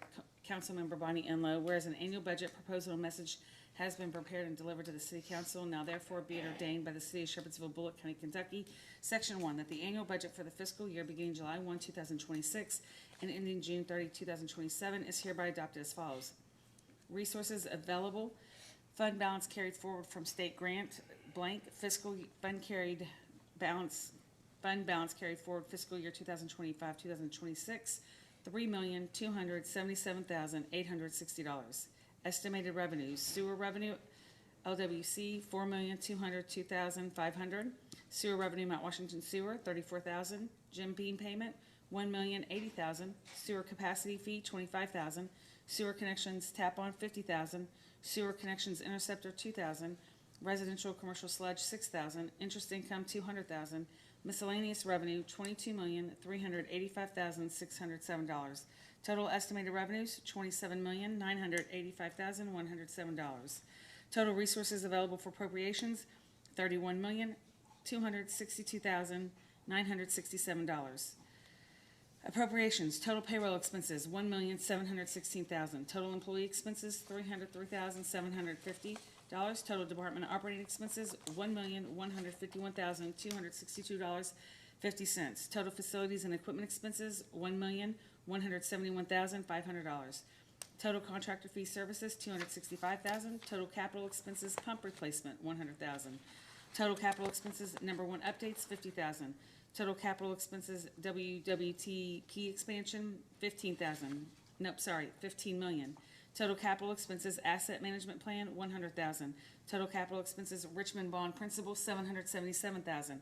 Councilmember Bonnie Enlow, whereas an annual budget proposal and message has been prepared and delivered to the City Council. Now therefore be it ordained by the City of Shepherdsville, Bullitt County, Kentucky, Section 1, that the annual budget for the fiscal year beginning July 1, 2026 and ending June 30, 2027 is hereby adopted as follows. Resources available, fund balance carried forward from state grant, blank, fiscal fund balance carried forward fiscal year 2025, 2026, $3,277,860. Estimated revenues, sewer revenue, LWC, $4,202,500. Sewer revenue, Mount Washington Sewer, $34,000. Jim Beam payment, $1,080,000. Sewer capacity fee, $25,000. sewer connections tap-on 50,000, sewer connections interceptor 2,000, residential commercial sludge 6,000, interest income 200,000, miscellaneous revenue $22,385,607. Total estimated revenues $27,985,107. Total resources available for appropriations $31,262,967. Appropriations, total payroll expenses, $1,716,000. Total employee expenses, $303,750. Total department operating expenses, $1,151,262.50. Total facilities and equipment expenses, $1,171,500. Total contractor fee services, $265,000. Total capital expenses, pump replacement, $100,000. Total capital expenses, number one updates, $50,000. Total capital expenses, WWTP expansion, $15 million. Total capital expenses, asset management plan, $100,000. Total capital expenses, Richmond bond principal, $777,000.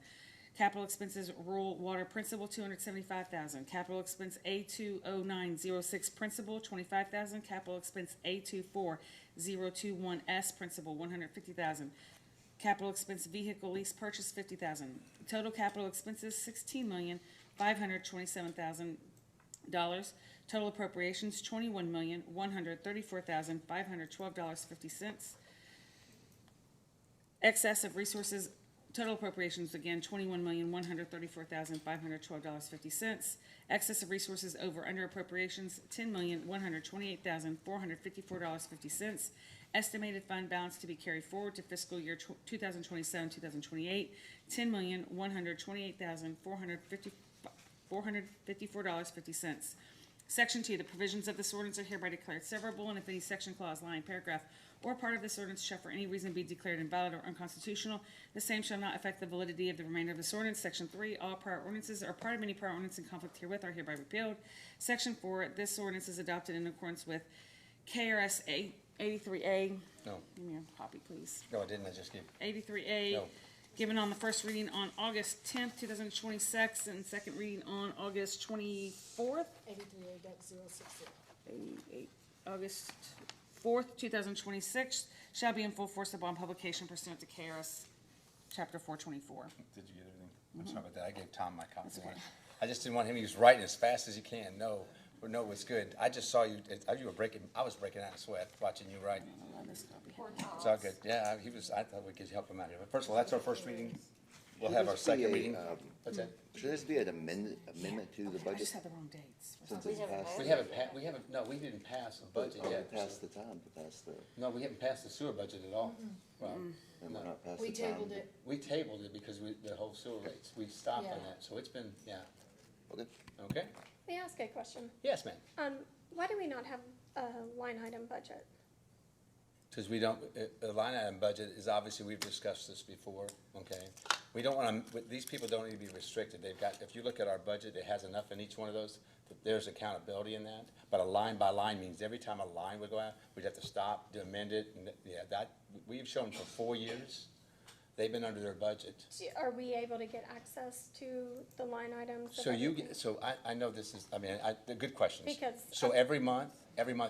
Capital expenses, rural water principal, $275,000. Capital expense A20906 principal, $25,000. Capital expense A24021S principal, $150,000. Capital expense vehicle lease purchase, $50,000. Total capital expenses, $16,527,000. Total appropriations, $21,134,512.50. Excess of resources, total appropriations, again, $21,134,512.50. Excess of resources over under appropriations, $10,128,454.50. Estimated fund balance to be carried forward to fiscal year 2027-2028, $10,128,454.50. Section 2, the provisions of this ordinance are hereby declared severable, and if any section, clause, line, paragraph, or part of this ordinance shall for any reason be declared invalid or unconstitutional, the same shall not affect the validity of the remainder of this ordinance. Section 3, all prior ordinances or part of any prior ordinance in conflict herewith are hereby repealed. Section 4, this ordinance is adopted in accordance with KRS 83A. No, Give me a copy, please. no, I didn't, I just gave, 83A, No. given on the first reading on August 10th, 2026, and second reading on August 24th, 83A.060. 88, August 4th, 2026, shall be in full force upon publication pursuant to KRS Chapter 424. did you get everything? I'm sorry about that, I gave Tom my copy. That's okay. I just didn't want him, he was writing as fast as he can, no, it's good. I just saw you, you were breaking, I was breaking out of sweat watching you write. I love this copy. It's all good, yeah, I thought we could help him out here. But first of all, that's our first reading. We'll have our second reading. What's that? Should this be an amendment to the I budget? just had the wrong dates. Since it's passed? We didn't pass the budget Oh, yet. we passed the time to pass the, No, we haven't passed the sewer budget at all. Well, and we're not past the We time. tabled it. we tabled it because the whole sewer rates, we stopped on Yeah. that, so it's been, yeah, Okay. okay? May I ask a question? Yes, ma'am. Why do we not have a line item budget? Because we don't, the line item budget is obviously, we've discussed this before, okay? We don't want to, these people don't need to be restricted. They've got, if you look at our budget, it has enough in each one of those, that there's accountability in that. But a line by line means every time a line would go out, we'd have to stop, to amend it, and yeah, that, we've shown for 4 years, they've been under their budget. Are we able to get access to the line items? of So you everything? get, so I know this is, they're good questions. Because So every month,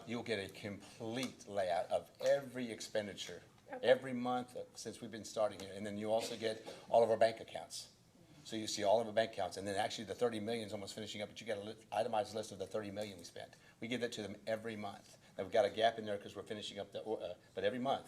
you'll get a complete layout of every expenditure, Okay. every month since we've been starting here. And then you also get all of our bank accounts. So you see all of our bank accounts, and then actually the 30 million is almost finishing up, but you get an itemized list of the 30 million we spent. We give that to them every month. Now, we've got a gap in there because we're finishing up but every month,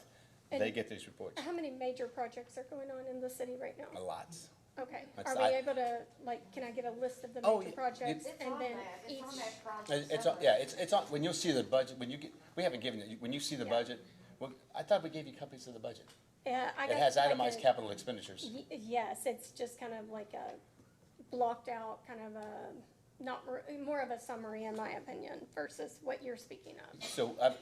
they And- get these reports. How many major projects are going on in the city right now? Lots. Okay, That's- are we I- able to, like, can I get a list of the Oh, major you- projects? It's And on then that, it's each, on that project. It's on, yeah, it's on, when you'll see the budget, when you get, we haven't given it, when you see the Yeah. budget, well, I thought we gave you copies of the budget. yeah, I It got. has like itemized a- capital expenditures. Yes, it's just kind of like a blocked out, kind of a, more of a summary in my opinion versus what you're speaking of.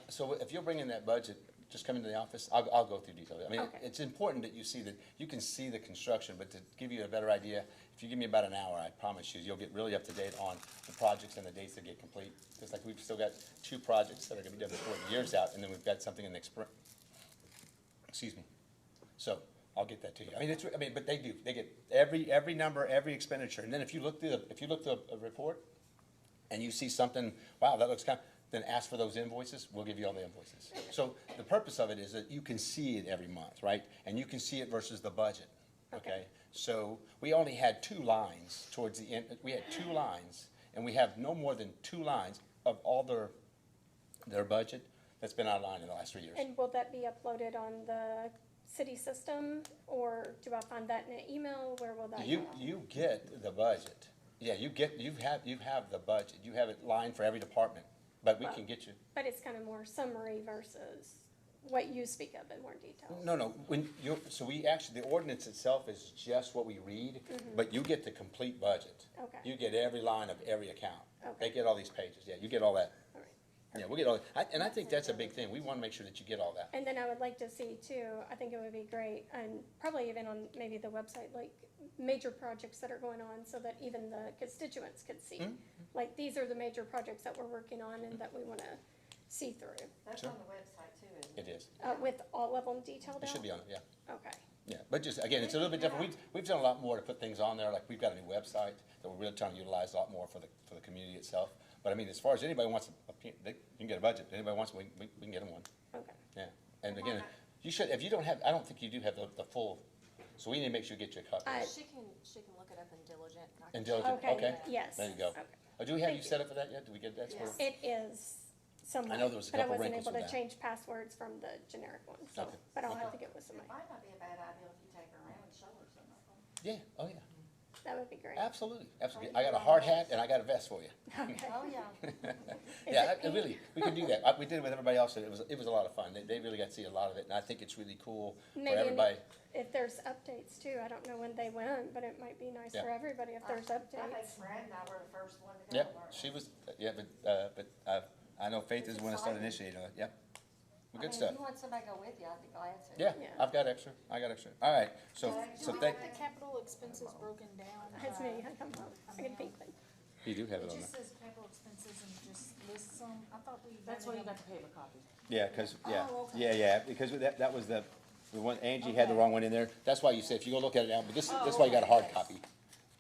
So if you'll bring in that budget, just come into the office, I'll go through details. I mean, Okay. it's important that you see that, you can see the construction, but to give you a better idea, if you give me about an hour, I promise you, you'll get really up to date on the projects and the dates that get complete. Just like we've still got 2 projects that are gonna be done before the year's out, and then we've got something in the spring. Excuse me. So, I'll get that to you. But they do, they get every number, every expenditure, and then if you look through a report, and you see something, wow, that looks then ask for those invoices, we'll give you all the invoices. So the purpose of it is that you can see it every month, right? And you can see it versus the budget, okay? So we only had 2 lines towards the end, we had 2 lines, and we have no more than 2 lines of all their budget that's been online in the last 3 years. And will that be uploaded on the city system, or do I find that in an email? Where will that You, go? you get the budget. Yeah, you have the budget. You have it lined for every department, but we can get you. But it's kind of more summary versus what you speak of in more detail. No, so we actually, the ordinance itself is just what we read, but you get the complete budget. Okay. You get every line of every account. Okay. They get all these pages, yeah, you get all that. All right. Yeah, we get all, and I think that's a big thing. We want to make sure that you get all that. And then I would like to see too, I think it would be great, and probably even on maybe the website, like major projects that are going on so that even the constituents could see. Like, these are the major projects that we're working on and that we want to see through, That's Sure. on the website too, isn't it? It is. with all of them detailed It out. should be on it, yeah. Okay. Yeah, but just, again, it's a little bit different. We've done a lot more to put things on there, like we've got a new website that we're really trying to utilize a lot more for the community itself. But I mean, as far as anybody wants, they can get a budget. Anybody wants, we can get them one. Okay. Yeah, and again, you should, if you don't have, I don't think you do have the full, so we need to make sure you get you a copy. She can look it up in Diligent. and I can- And diligent, Okay, okay? yes. There you go. Okay. Oh, do we have Thank you you. set up for that yet? Do we get that? Yes. It is somewhat. I know there was a but I couple wasn't wrinkles able with to that. change passwords from the generic one, so, Okay. but I'll have Well, to get with somebody. It might not be a bad idea if you take her around and show her some of them. Yeah, oh, yeah, That would be great. absolutely, absolutely. I got a hard hat and I got a vest for you. Okay. Oh, yeah. Yeah, really, we can do that. We did it with everybody else, and it was a lot of fun. They really got to see a lot of it, and I think it's really cool for Maybe everybody. if there's updates too, I don't know when they went, but it might be nice Yeah. for everybody if there's I think updates. Brad and I were the first one to go. Yeah, weren't we? she was, yeah, but I know Faith is the one that started initiating it, yeah. Well, good I mean, stuff. If you want somebody to go with you, I'd be glad to. Yeah, Yeah. I've got extra, I got extra. All right, so Do we thank, have the capital expenses broken down? That's by me, I come home, I get a pink one. you do have it It on just there. says capital expenses and just lists them. I thought we. That's why you got the paper copy. Yeah, because, yeah, Oh, okay. yeah, because that was the one, Angie had the wrong one in there. That's why you said, if you go look at it now, but this is why you got a hard copy.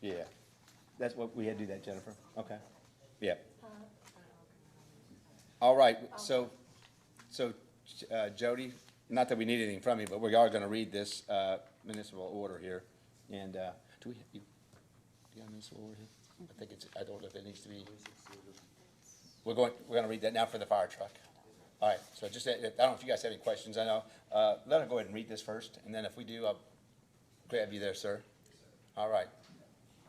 Yeah, that's what, we had to do that, Jennifer, okay, yeah. All right, so Jody, not that we need anything from you, but we are gonna read this municipal order here. And do you got a municipal order here? I think I don't know if it needs to be. We're gonna read that now for the fire truck. All right, so just, I don't know if you guys have any questions, I know. Let her go ahead and read this first, and then if we do, I'll grab you there, sir. All right.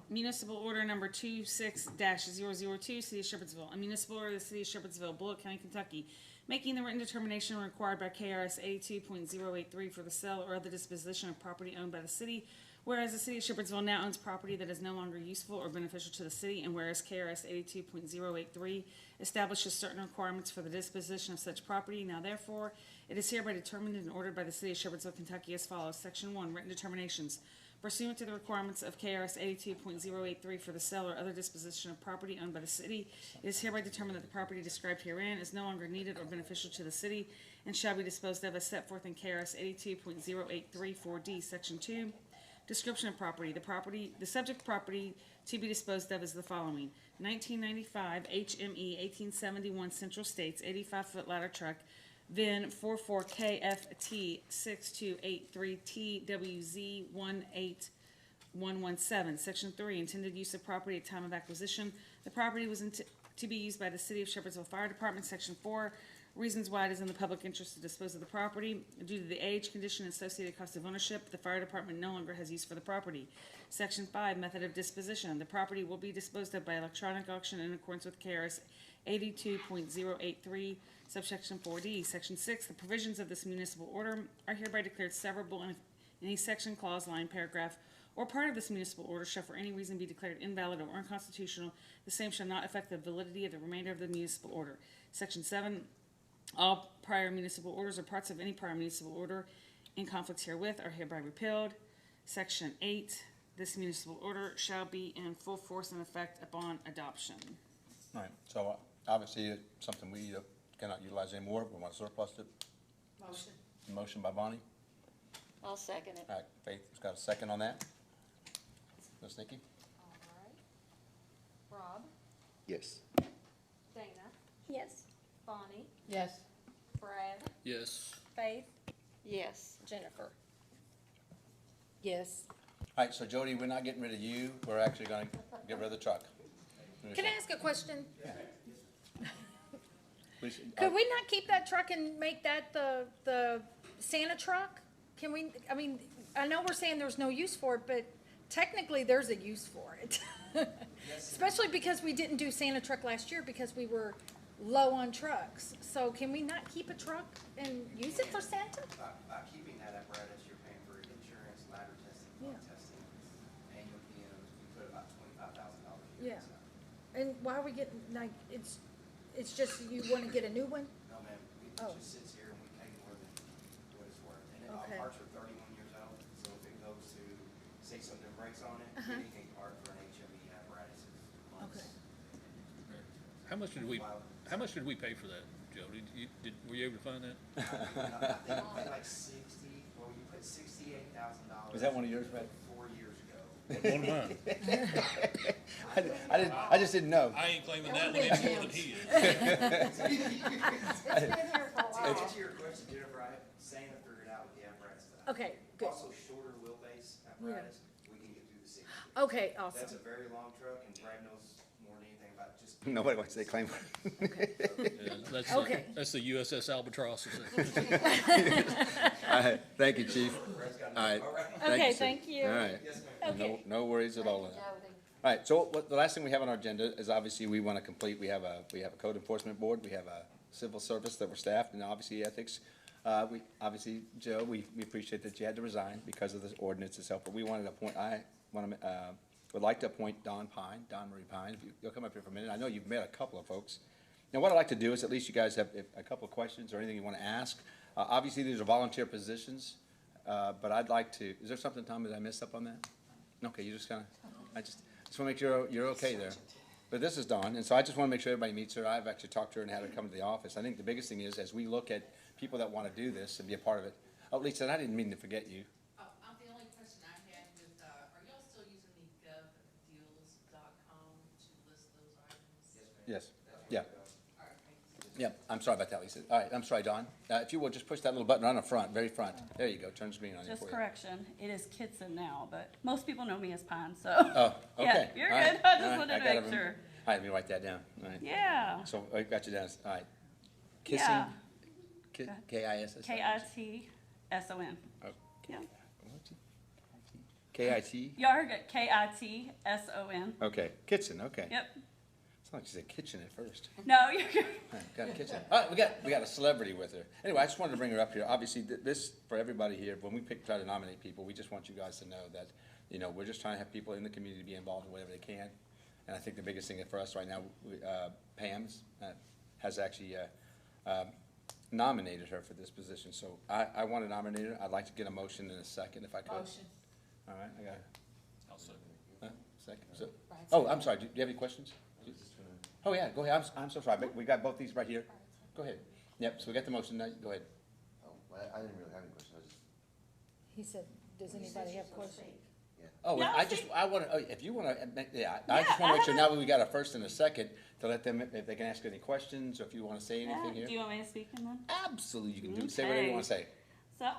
Municipal order number 26-002, City of Shepherdsville. A municipal order of the City of Shepherdsville, Bullock County, Kentucky, making the written determination required by KRS 82.083 for the sale or other disposition of property owned by the city. Whereas the City of Shepherdsville now owns property that is no longer useful or beneficial to the city, and whereas KRS 82.083 establishes certain requirements for the disposition of such property, now therefore, it is hereby determined and ordered by the City of Shepherdsville, Kentucky as follows. Section 1, written determinations. Pursuant to the requirements of KRS 82.083 for the sale or other disposition of property owned by the city, it is hereby determined that the property described herein is no longer needed or beneficial to the city and shall be disposed of as set forth in KRS 82.083 4D, Section 2. Description of property. The subject property to be disposed of is the following: 1995 HME 1871 Central States 85-foot ladder truck, VIN 44KFT6283TWZ18117. Section 3, intended use of property at time of acquisition. The property was to be used by the City of Shepherdsville Fire Department. Section 4, reasons why it is in the public interest to dispose of the property. Due to the age, condition, and associated cost of ownership, the fire department no longer has use for the property. Section 5, method of disposition. The property will be disposed of by electronic auction in accordance with KRS 82.083, subsection 4D. Section 6, the provisions of this municipal order are hereby declared severable in any section, clause, line, paragraph, or part of this municipal order shall for any reason be declared invalid or unconstitutional. The same shall not affect the validity of the remainder of the municipal order. Section 7, all prior municipal orders or parts of any prior municipal order in conflicts herewith are hereby repealed. Section 8, this municipal order shall be in full force and effect upon adoption. All right, so obviously, it's something we cannot utilize anymore. We want to surplus it. Motion. Motion by Bonnie. I'll second it. All right, Faith's got a second on that. Ms. Nikki? All right. Rob, Yes. Dana, Yes. Bonnie, Yes. Brad, Yes. Faith, Yes. Jennifer. Yes. All right, so Jody, we're not getting rid of you, we're actually gonna get rid of the truck. Can I ask a question? Please, Could we not keep that truck and make that the Santa truck? Can we, I mean, I know we're saying there's no use for it, but technically there's a use for it. Especially because we didn't do Santa truck last year because we were low on trucks. So can we not keep a truck and use it for Santa? By keeping that apparatus, you're paying for insurance, ladder testing, Yeah. pump testing, annual PMs, we put about $25,000 a Yeah. year aside. And why are we getting, like, it's just you wanna get a new one? No, ma'am, it Oh. just sits here and we pay more than what it's worth. And then Okay. our parts are 31 years old, so if it goes to, say something breaks on it, Uh-huh. anything part for an HME apparatus is months. Okay. How much did we pay for that, Joe? Were you able to find that? I think we paid like 60, well, you put $68,000. Is that one of yours, Brad? 4 years ago. One of mine. I just didn't know. I ain't claiming that one any more than he is. To answer your question, Jennifer, I have Santa figured out with the apparatus that I have. Okay, good. Also, shorter wheelbase apparatus, we can get through the 60. Okay, That's awesome. a very long truck, and Brad knows more than anything about just. Nobody wants to say claim. Yeah, that's Okay. that's the USS Albatross. All right, thank you, chief. All right. Okay, sir. thank you. All right. Yes, ma'am. No, Okay. no worries at all. Jody. All right, so the last thing we have on our agenda is obviously we want to complete, we have a code enforcement board, we have a civil service that we're staffed, and obviously ethics. Obviously, Joe, we appreciate that you had to resign because of this ordinance itself, but we wanted to appoint, would like to appoint Don Marie Pine. If you'll come up here for a minute. I know you've met a couple of folks. Now, what I'd like to do is at least you guys have a couple of questions or anything you want to ask. Obviously, these are volunteer positions, but I'd like to, is there something, Tom, that I missed up on that? Okay, you just kind of, I just want to make sure you're okay there. But this is Dawn, and so I just want to make sure everybody meets her. I've actually talked to her and had her come to the office. I think the biggest thing is, as we look at people that want to do this and be a part of it. Oh, Lisa, and I didn't mean to forget you. The only question I had with, are y'all still using the govdeals.com to list those items? Yes, yeah. All right, thank you. Yeah, I'm sorry about that, Lisa. All right, I'm sorry, Dawn. If you will, just push that little button on the front, very front. There you go, turn the screen on you Just for you. correction, it is Kitson now, but most people know me as Pine, so. Oh, okay. Yeah, you're All right, good. I all just right, wanted to gotta make sure. All right, let me write that down. All right. Yeah. So I got you down, all right. Kissing? Yeah. K-I-S-S? K-I-T-S-O-N. Oh, Yeah. K-I-T? Y'all good. K-I-T-S-O-N. Okay, kitchen, okay. Yep. It's like she said kitchen at first. No, you're good. All right, got a kitchen. All right, we got a celebrity with her. Anyway, I just wanted to bring her up here. Obviously, this, for everybody here, when we try to nominate people, we just want you guys to know that, we're just trying to have people in the community be involved in whatever they can. And I think the biggest thing for us right now, Pam's has actually nominated her for this position. So I want to nominate her. I'd like to get a motion in a second if I could. Motion. All right, I got I'll second. second. So, oh, I'm sorry. Do you have any questions? Oh, yeah, go ahead. I'm so sorry. We got both these right here. Go ahead. Yep, so we got the motion now. Go ahead. Oh, I didn't really have any questions, I just, He said, does anybody have questions? Oh, Yeah, I want to, if you want to, yeah, I just want to make sure now that we got a first and a second, to let them, if they can ask any questions, or if you want to say Yeah. anything here. Do you want me to speak in then? Absolutely, you can do, say whatever you want to say. So,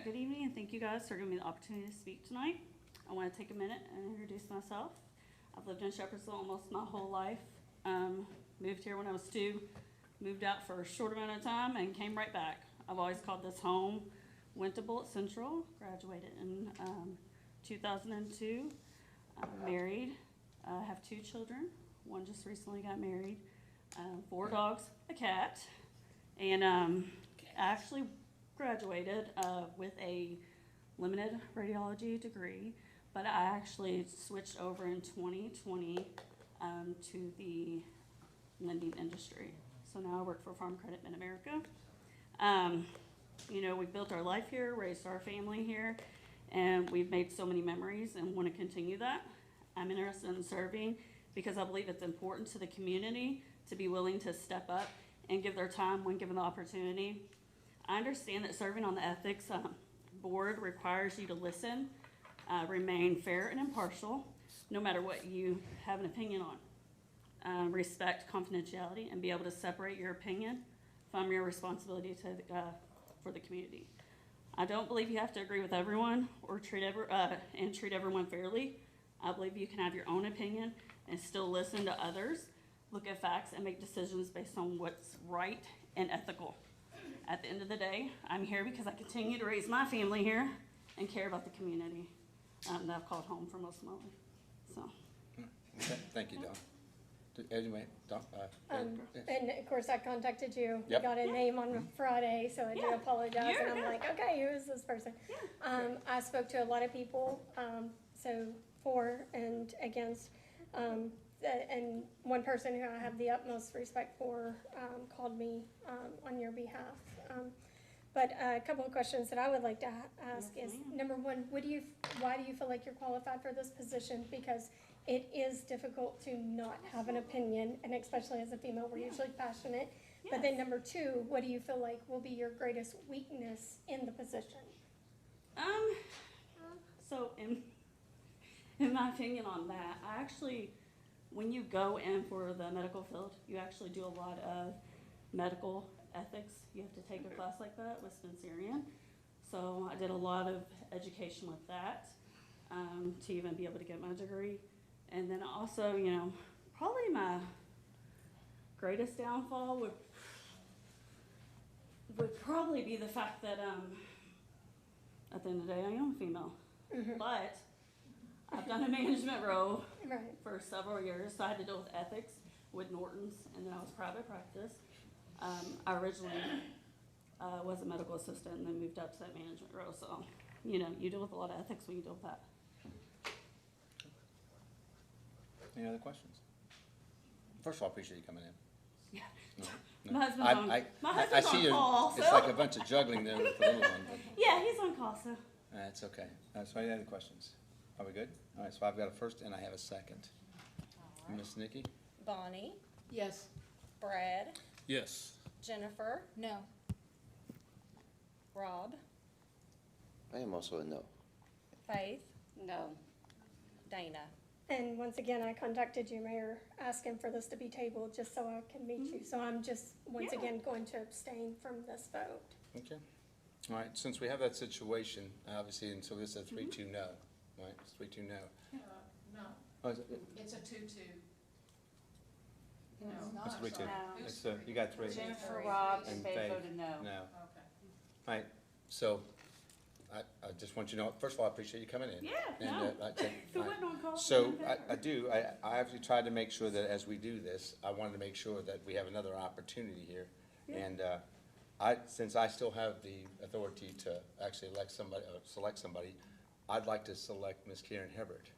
good evening, and thank you guys for giving me the opportunity to speak tonight. I want to take a minute and introduce myself. I've lived in Shepherdsville almost my whole life. Moved here when I was 2, moved out for a short amount of time, and came right back. I've always called this home. Went to Bullitt Central, graduated in 2002. Married, have 2 children. One just recently got married. 4 dogs, a cat, and I actually graduated with a limited radiology degree, but I actually switched over in 2020 to the lending industry. So now I work for Farm Credit Mid-America. We've built our life here, raised our family here, and we've made so many memories and want to continue that. I'm interested in serving because I believe it's important to the community to be willing to step up and give their time when given the opportunity. I understand that serving on the ethics board requires you to listen, remain fair and impartial, no matter what you have an opinion on. respect confidentiality, and be able to separate your opinion from your responsibility to, for the community. I don't believe you have to agree with everyone or treat everyone fairly. I believe you can have your own opinion and still listen to others, look at facts, and make decisions based on what's right and ethical. At the end of the day, I'm here because I continue to raise my family here and care about the community that I've called home for most of my life. So. Okay, thank you, Dawn. Anyway, Dawn, yes. And of course, I contacted you. Yep. I got a name on Friday, so I do Yeah. apologize. You're And I'm good. like, okay, who is this person? I spoke to a lot of people, so for and against. And one person who I have the utmost respect for called me on your behalf. But a couple of questions that I would like to ask Yes, is, ma'am. number one, why do you feel like you're qualified for this position? Because it is difficult to not have an opinion, and especially as a female, we're usually passionate. But then Yes. number two, what do you feel like will be your greatest weakness in the position? So in my opinion on that, I actually, when you go in for the medical field, you actually do a lot of medical ethics. You have to take a class like that with Spencerian. So I did a lot of education with that, to even be able to get my degree. And then also, you know, probably my greatest downfall would probably be the fact that, at the end of the day, I am a female. But I've done a management role Right. for several years, so I had to deal with ethics with Norton's, and then I was private practice. I originally was a medical assistant and then moved up to that management role, so, you know, you deal with a lot of ethics when you deal with that. Any other questions? First of all, I appreciate you coming in. Yeah. No. My husband's on- my I husband's see on you. call, It's so- like a bunch of juggling there with the little one, but Yeah, he's on call, so. that's okay. So any other questions? Are we good? All right, so I've got a first and I have a second. Miss Nikki? Bonnie, Yes. Brad, Yes. Jennifer, No. Rob, I am also a no. Faith, No. Dana. And once again, I contacted you, Mayor, asking for this to be tabled just so I can meet you. So I'm just, once Yeah. again, going to abstain from this vote. Okay. All right, since we have that situation, obviously, and so this is a 3-2 no, right? It's 3-2 no. No, Oh, is it? it's a 2-2. It's 3-2. No. It's, you got three. Jennifer, Rob, And and Faith Faith. voted no. No. Okay. All right, so I just want you to know, first of all, I appreciate you coming in. Yeah, And, no. I take- If it wasn't on call, So it'd been better. I actually tried to make sure that as we do this, I wanted to make sure that we have another opportunity here. And since I still have the authority to actually select somebody, I'd like to select Ms. Karen Hibbert.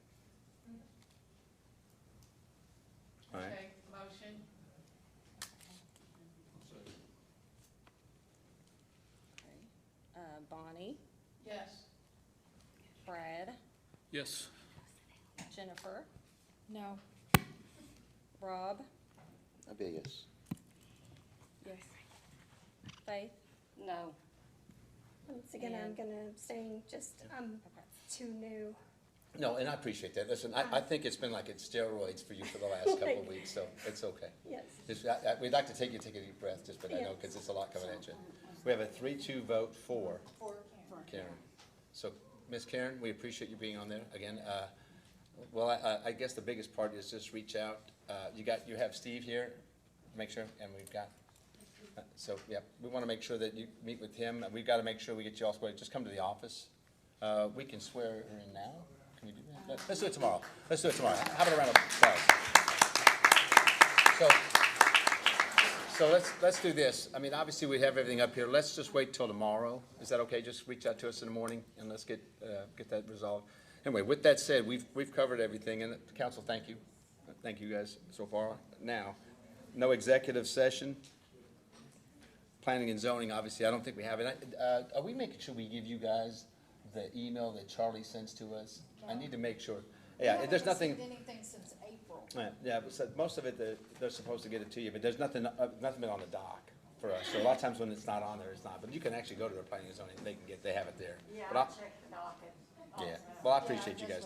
All right. Okay, motion, Bonnie, yes. Brad, Yes. Jennifer, No. Rob, I'll be a yes. yes. Faith, No. Once again, I'm And- gonna abstain, just, I'm okay. too new. No, and I appreciate that. Listen, I think it's been like it's steroids for you for the last couple of weeks, so it's okay. Yes. We'd like to take a deep breath, just, but I know, because it's a lot coming at you. We have a 3-2 vote for Karen. So, Ms. Karen, we appreciate you being on there again. Well, I guess the biggest part is just reach out. You have Steve here, make sure, and we've got, so, yeah, we want to make sure that you meet with him. We've got to make sure we get you all squared. Just come to the office. We can swear her in now. Can we do that? Let's do it tomorrow. How about a round of applause? So let's do this. I mean, obviously, we have everything up here. Let's just wait till tomorrow. Is that okay? Just reach out to us in the morning, and let's get that resolved. Anyway, with that said, we've covered everything, and council, thank you. Thank you guys so far. Now, no executive session. Planning and zoning, obviously, I don't think we have it. Are we making sure we give you guys the email that Charlie sends to us? I need to make sure. Yeah, there's nothing. Anything since April. Yeah, but so most of it, they're supposed to get it to you, but there's nothing been on the dock for us. So a lot of times when it's not on there, it's not, but you can actually go to their planning and zoning, they have it there. But I'll- check the docket. Yeah, well, I appreciate you guys.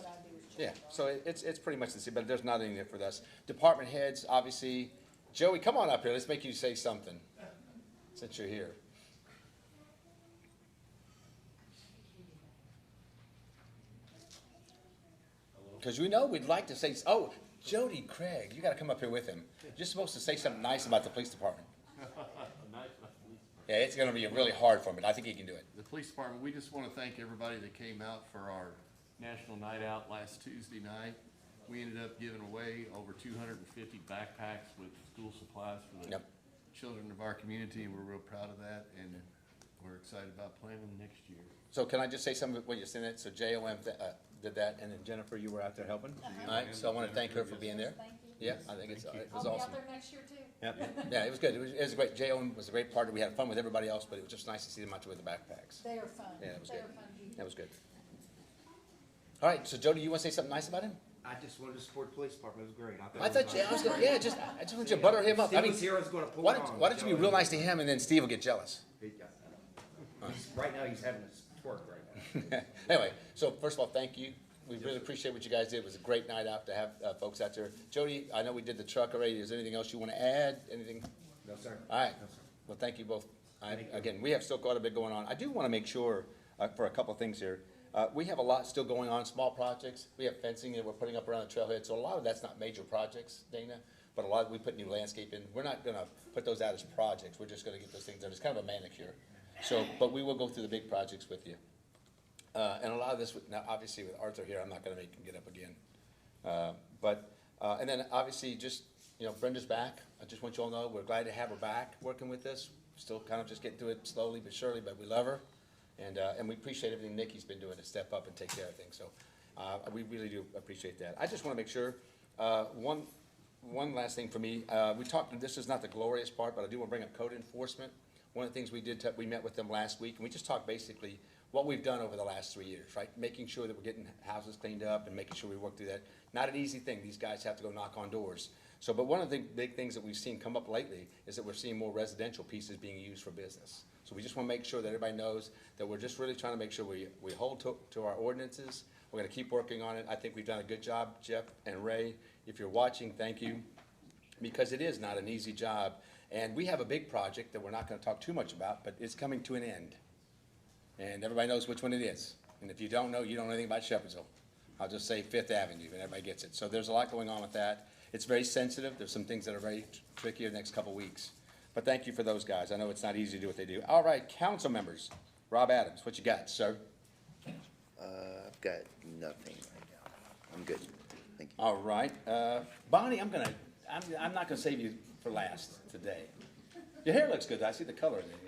Yeah, so it's pretty much the same, but there's nothing there for us. Department heads, obviously, Joey, come on up here, let's make you say something, since you're here. Because we know we'd like to say, oh, Jody Craig, you gotta come up here with him. You're supposed to say something nice about the police department. Yeah, it's gonna be really hard for him, but I think he can do it. The police department, we just want to thank everybody that came out for our National Night Out last Tuesday night. We ended up giving away over 250 backpacks with school supplies for the Yep. children of our community, and we're real proud of that, and we're excited about planning next year. So can I just say something when you sent it? So JOM did that, and then Jennifer, you were out there helping? All right, so I want to thank her for being there. Yeah, I think it was awesome. next year too. Yeah, it was good. It was great. JOM was a great partner. We had fun with everybody else, but it was just nice to see them out there with the backpacks. They are fun. Yeah, it was They good. are fun people. That was good. All right, so Jody, you want to say something nice about him? I just wanted to support the police department, it was great. I thought, I was gonna, I just want you to butter him up. I Steve mean, was here, I was gonna pull why it don't, on. why don't you be real nice to him, and then Steve will get jealous? Right now, he's having his twerk right now. Anyway, so first of all, thank you. We really appreciate what you guys did. It was a great night out to have folks out there. Jody, I know we did the truck already. Is there anything else you want to add? Anything? No, sir. All right. No, sir. Well, thank you both. Thank you. Again, we have still quite a bit going on. I do want to make sure, for a couple of things here, we have a lot still going on, small projects. We have fencing that we're putting up around the trailhead, so a lot of that's not major projects, Dana, but a lot, we put new landscape in. We're not gonna put those out as projects. We're just gonna get those things done. It's kind of a manicure. So, but we will go through the big projects with you. And a lot of this, now, obviously with Arthur here, I'm not gonna make him get up again. And then obviously just, Brenda's back. I just want you all to know, we're glad to have her back working with us. Still kind of just getting through it slowly but surely, but we love her. And we appreciate everything Nikki's been doing to step up and take care of things. So, we really do appreciate that. I just wanna make sure, one last thing for me. We talked, this is not the glorious part, but I do wanna bring up code enforcement. One of the things we did, we met with them last week, and we just talked basically what we've done over the last 3 years, right? Making sure that we're getting houses cleaned up and making sure we work through that. Not an easy thing. These guys have to go knock on doors. So, but one of the big things that we've seen come up lately is that we're seeing more residential pieces being used for business. So we just want to make sure that everybody knows that we're just really trying to make sure we hold to our ordinances. We're going to keep working on it. I think we've done a good job, Jeff and Ray. If you're watching, thank you, because it is not an easy job. And we have a big project that we're not going to talk too much about, but it's coming to an end. And everybody knows which one it is. And if you don't know, you don't know anything about Shepherdsville. I'll just say Fifth Avenue, and everybody gets it. So there's a lot going on with that. It's very sensitive. There's some things that are very tricky in the next couple weeks. But thank you for those guys. I know it's not easy to do what they do. All right, council members. Rob Adams, what you got, sir? I've got nothing right now. I'm good. Thank you. All right, Bonnie, I'm not gonna save you for last today. Your hair looks good. I see the color in it.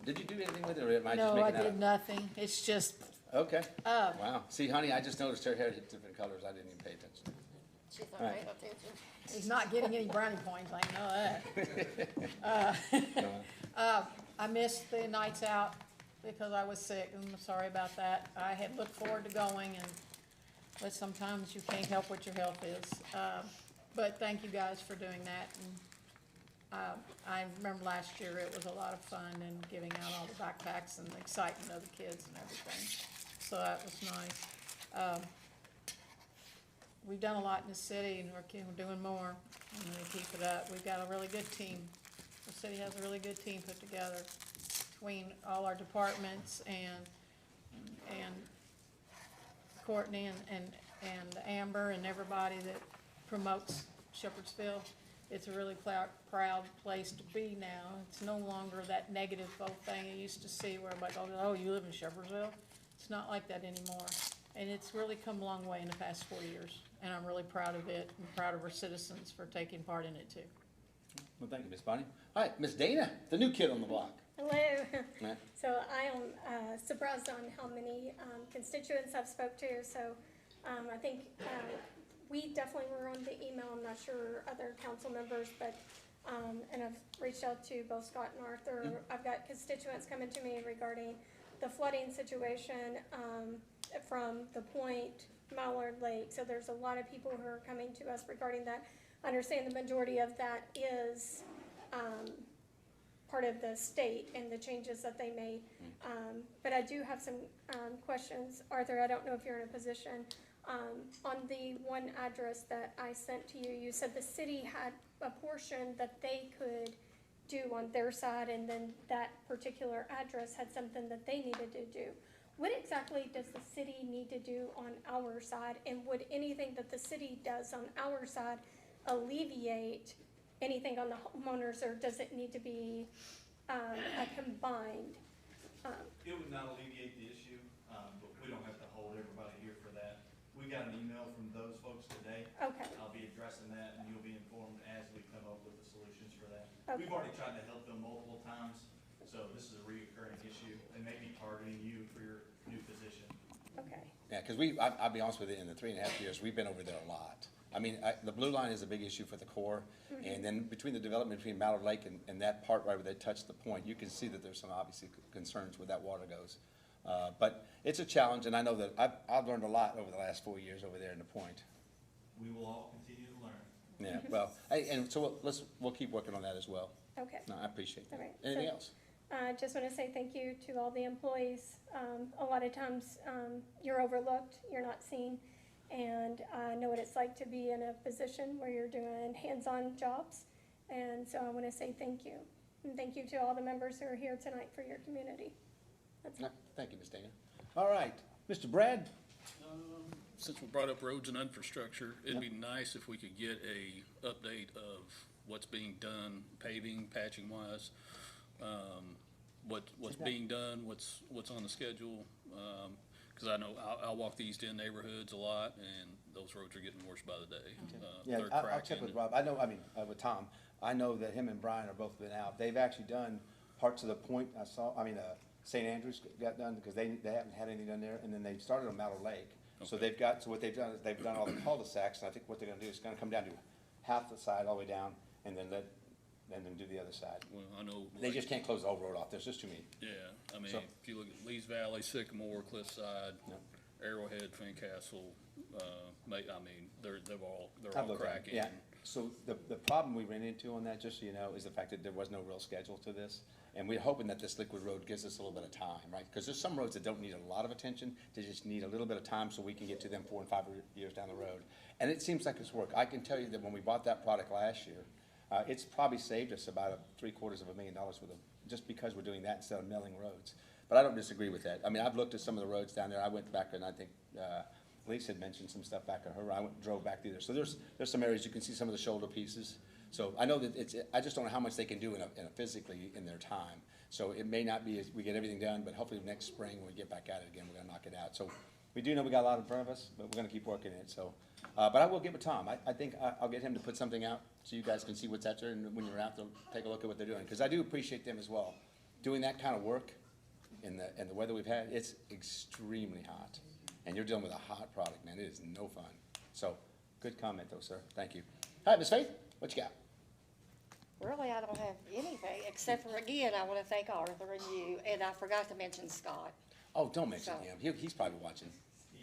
Did you do anything with it, or am I just No, making I that up? did nothing. It's just, Okay. Wow. See, honey, I just noticed her hair hit different colors. I didn't even pay attention. She's All right. he's not getting any brownie points, I know that. I missed the nights out because I was sick, and I'm sorry about that. I had looked forward to going, but sometimes you can't help what your health is. But thank you guys for doing that, and I remember last year it was a lot of fun and giving out all the backpacks and the excitement of the kids and everything. So that was nice. We've done a lot in the city, and we're doing more, and we keep it up. We've got a really good team. The city has a really good team put together between all our departments and Courtney and Amber and everybody that promotes Shepherdsville. It's a really proud place to be now. It's no longer that negative thing you used to see where everybody goes, oh, you live in Shepherdsville? It's not like that anymore. And it's really come a long way in the past 4 years. And I'm really proud of it and proud of our citizens for taking part in it too. Well, thank you, Miss Bonnie. All right, Miss Dana, the new kid on the block. Hello. Yeah. So I am surprised on how many constituents I've spoke to. So I think we definitely were on the email. I'm not sure other council members, but and I've reached out to both Scott and Arthur. I've got constituents coming to me regarding the flooding situation from the Point, Mallard Lake. So there's a lot of people who are coming to us regarding that. I understand the majority of that is part of the state and the changes that they made. But I do have some, questions. Arthur, I don't know if you're in a position, on the one address that I sent to you, you said the city had a portion that they could do on their side, and then that particular address had something that they needed to do. What exactly does the city need to do on our side, and would anything that the city does on our side alleviate anything on the homeowners, or does it need to be, a combined? It would not alleviate the issue, but we don't have to hold everybody here for that. We got an email from those folks today. Okay. I'll be addressing that, and you'll be informed as we come up with the solutions for that. Okay. We've already tried to help them multiple times, so this is a reoccurring issue. They may be targeting you for your new position. Okay. Yeah, because I'll be honest with you, in the 3.5 years, we've been over there a lot. I mean, the blue line is a big issue for the Corps, and then between the development between Mallard Lake and that part right where they touch the point, you can see that there's some obviously concerns where that water goes. But it's a challenge, and I know that I've learned a lot over the last 4 years over there in the point. We will all continue to learn. Yeah, well, hey, and so we'll keep working on that as well. Okay. No, I appreciate that. All right, Anything so- else? Just want to say thank you to all the employees. A lot of times, you're overlooked, you're not seen, and I know what it's like to be in a position where you're doing hands-on jobs, and so I want to say thank you. And thank you to all the members who are here tonight for your community. That's No, thank you, Ms. Dana. All right, Mr. Brad? Since we brought up roads and infrastructure, it'd be nice if we could get a update of what's being done, paving, patching wise. What's being done, what's on the schedule. Cause I know I'll walk the East End neighborhoods a lot, and those roads are getting worse by the day. Yeah, They're I'll cracking. check with Rob. I know, I mean, with Tom, I know that him and Brian are both been out. They've actually done parts of the point I saw, St. Andrews got done because they haven't had anything done there, and then they started on Mallard Lake. So Okay. so what they've done is they've done all the cul-de-sacs, and I think what they're gonna do is gonna come down to half the side all the way down, and then do the other side. Well, I know. They just can't close the whole road off. There's just too many. Yeah, I mean, So- if you look at Lee's Valley, Sycamore, Cliffside, Yep. Arrowhead, Fincastle, they're all I've looked at it, cracking. yeah. So the problem we ran into on that, just so you know, is the fact that there was no real schedule to this. And we're hoping that this liquid road gives us a little bit of time, right? Because there's some roads that don't need a lot of attention, they just need a little bit of time so we can get to them 4 and 5 years down the road. And it seems like it's worked. I can tell you that when we bought that product last year, it's probably saved us about $750,000 worth of, just because we're doing that instead of milling roads. But I don't disagree with that. I mean, I've looked at some of the roads down there. I went back and I think, Lisa had mentioned some stuff back at her. I went and drove back through there. So there's some areas you can see some of the shoulder pieces. So I know that I just don't know how much they can do in a physically in their time. So it may not be as we get everything done, but hopefully next spring when we get back at it again, we're gonna knock it out. So we do know we got a lot in front of us, but we're gonna keep working it. So, but I will get with Tom. I think I'll get him to put something out so you guys can see what's out there, and when you're out, they'll take a look at what they're doing. Because I do appreciate them as well. Doing that kind of work in the weather we've had, it's extremely hot. And you're dealing with a hot product, man. It is no fun. So, good comment though, sir. Thank you. All right, Ms. Faith, what you got? Really, I don't have anything, except for, again, I want to thank Arthur and you, and I forgot to mention Scott. Oh, don't mention So- him. He's probably watching.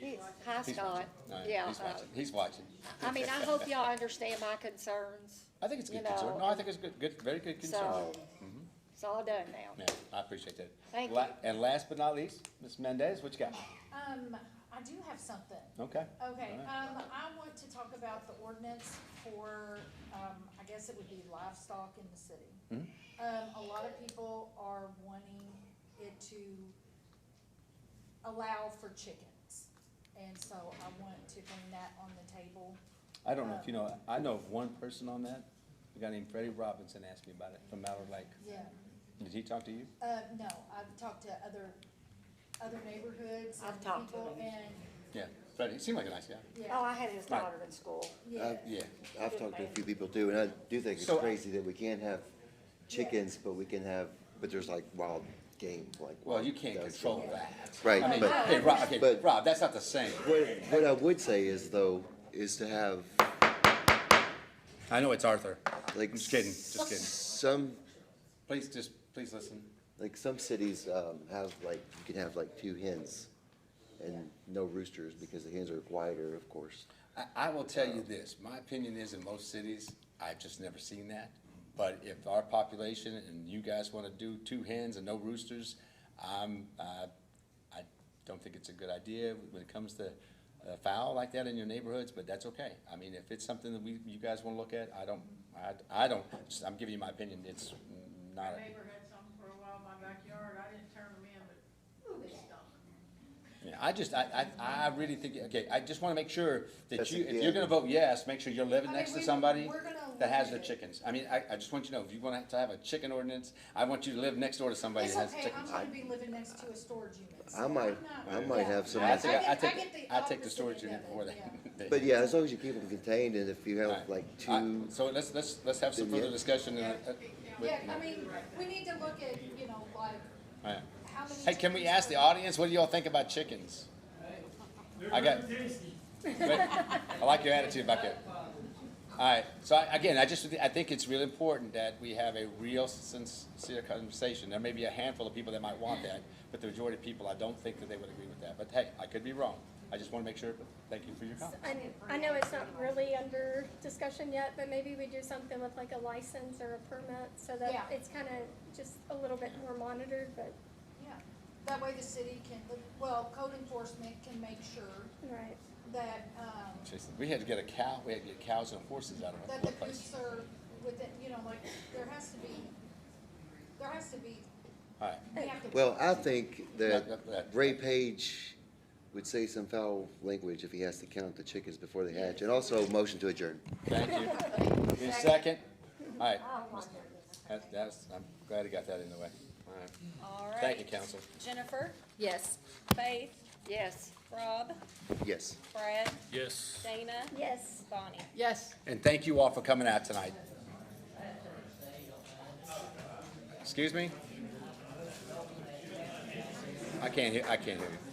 Hi, He's Scott. watching. No, Yeah, He's watching. He's watching. I mean, I hope y'all understand my concerns. I think it's a you good concern. know, No, I think it's good, very good concern. So, it's all done now. Yeah, I appreciate that. Thank La- you. And last but not least, Ms. Mendez, what you got? I do have something. Okay. Okay, All right. I want to talk about the ordinance for, I guess it would be livestock in the city. Mhm. A lot of people are wanting it to allow for chickens, and so I want to bring that on the table. I don't know if you know, I know of one person on that, a guy named Freddie Robinson asked me about it from Mallard Lake. Yeah, Did he talk to you? no, I've talked to other neighborhoods I've and talked to people, him. and, Yeah, Freddie, he seemed like a nice guy. Oh, yeah, I had his Right. daughter in school. yeah. Yeah. I've talked to a few people too, and I do think it's So- crazy that we can't have chickens, but we can have, but there's like wild game, like. Well, you can't does control go. that. Right, I mean, but- hey, Rob, okay, but- Rob, that's not the same. What I would say is though, is to have I know it's Arthur. like. I'm just kidding, just kidding. Some, Please listen. like some cities, have like, you can have like 2 hens and no roosters because the hens are quieter, of course. I will tell you this, my opinion is in most cities, I've just never seen that. But if our population and you guys wanna do 2 hens and no roosters, I don't think it's a good idea when it comes to fowl like that in your neighborhoods, but that's okay. I mean, if it's something that you guys wanna look at, I'm giving you my opinion, it's not. My neighbor had some for a while in my backyard, I didn't turn them in, but, ooh, they stunk. Yeah, I really think, okay, I just wanna make sure that That's if again- you're gonna vote yes, make sure you're living I mean, next to we- somebody we're gonna that has look their at it. chickens. I mean, I just want you to know, if you want to have a chicken ordinance, I want you to live next door to somebody It's that has okay, I'm chickens. gonna be living next to a storage unit. so I might, I'm not- I might have some. I think, I I get take the the opposite storage end unit of before it, that. But yeah, as long as you keep them contained, and if you have Alright. like 2, So let's have some Then, yeah. further discussion. Yeah, I mean, we need to look at, like, Alright. how many. Hey, can we chickens ask the are- audience, what do y'all think about chickens? I got, I like your attitude about that. Alright, so again, I think it's really important that we have a real sincere conversation. There may be a handful of people that might want that, but the majority of people, I don't think that they would agree with that. But hey, I could be wrong. I just wanna make sure, but thank you for your comment. I know it's not really under discussion yet, but maybe we do something with like a license or a permit, so that Yeah. it's kinda just a little bit more monitored, but, Yeah, that way the city can, well, code enforcement can make sure right. that, Jason, we had to get a cow, we had to get cows and horses out of that one the place. booths are within, like, there has to be, Alright, we have to. well, I think That- that Ray Page would say some foul language if he has to count the chickens before they hatch, and also motion to adjourn. thank you. Give me a second. Alright. I'm glad he got that in the way. Alright. All right. Thank you, council. Jennifer, Yes. Faith, Yes. Rob, Yes. Brad, Yes. Dana, Yes. Bonnie. Yes. And thank you all for coming out tonight. Excuse me? I can't hear you.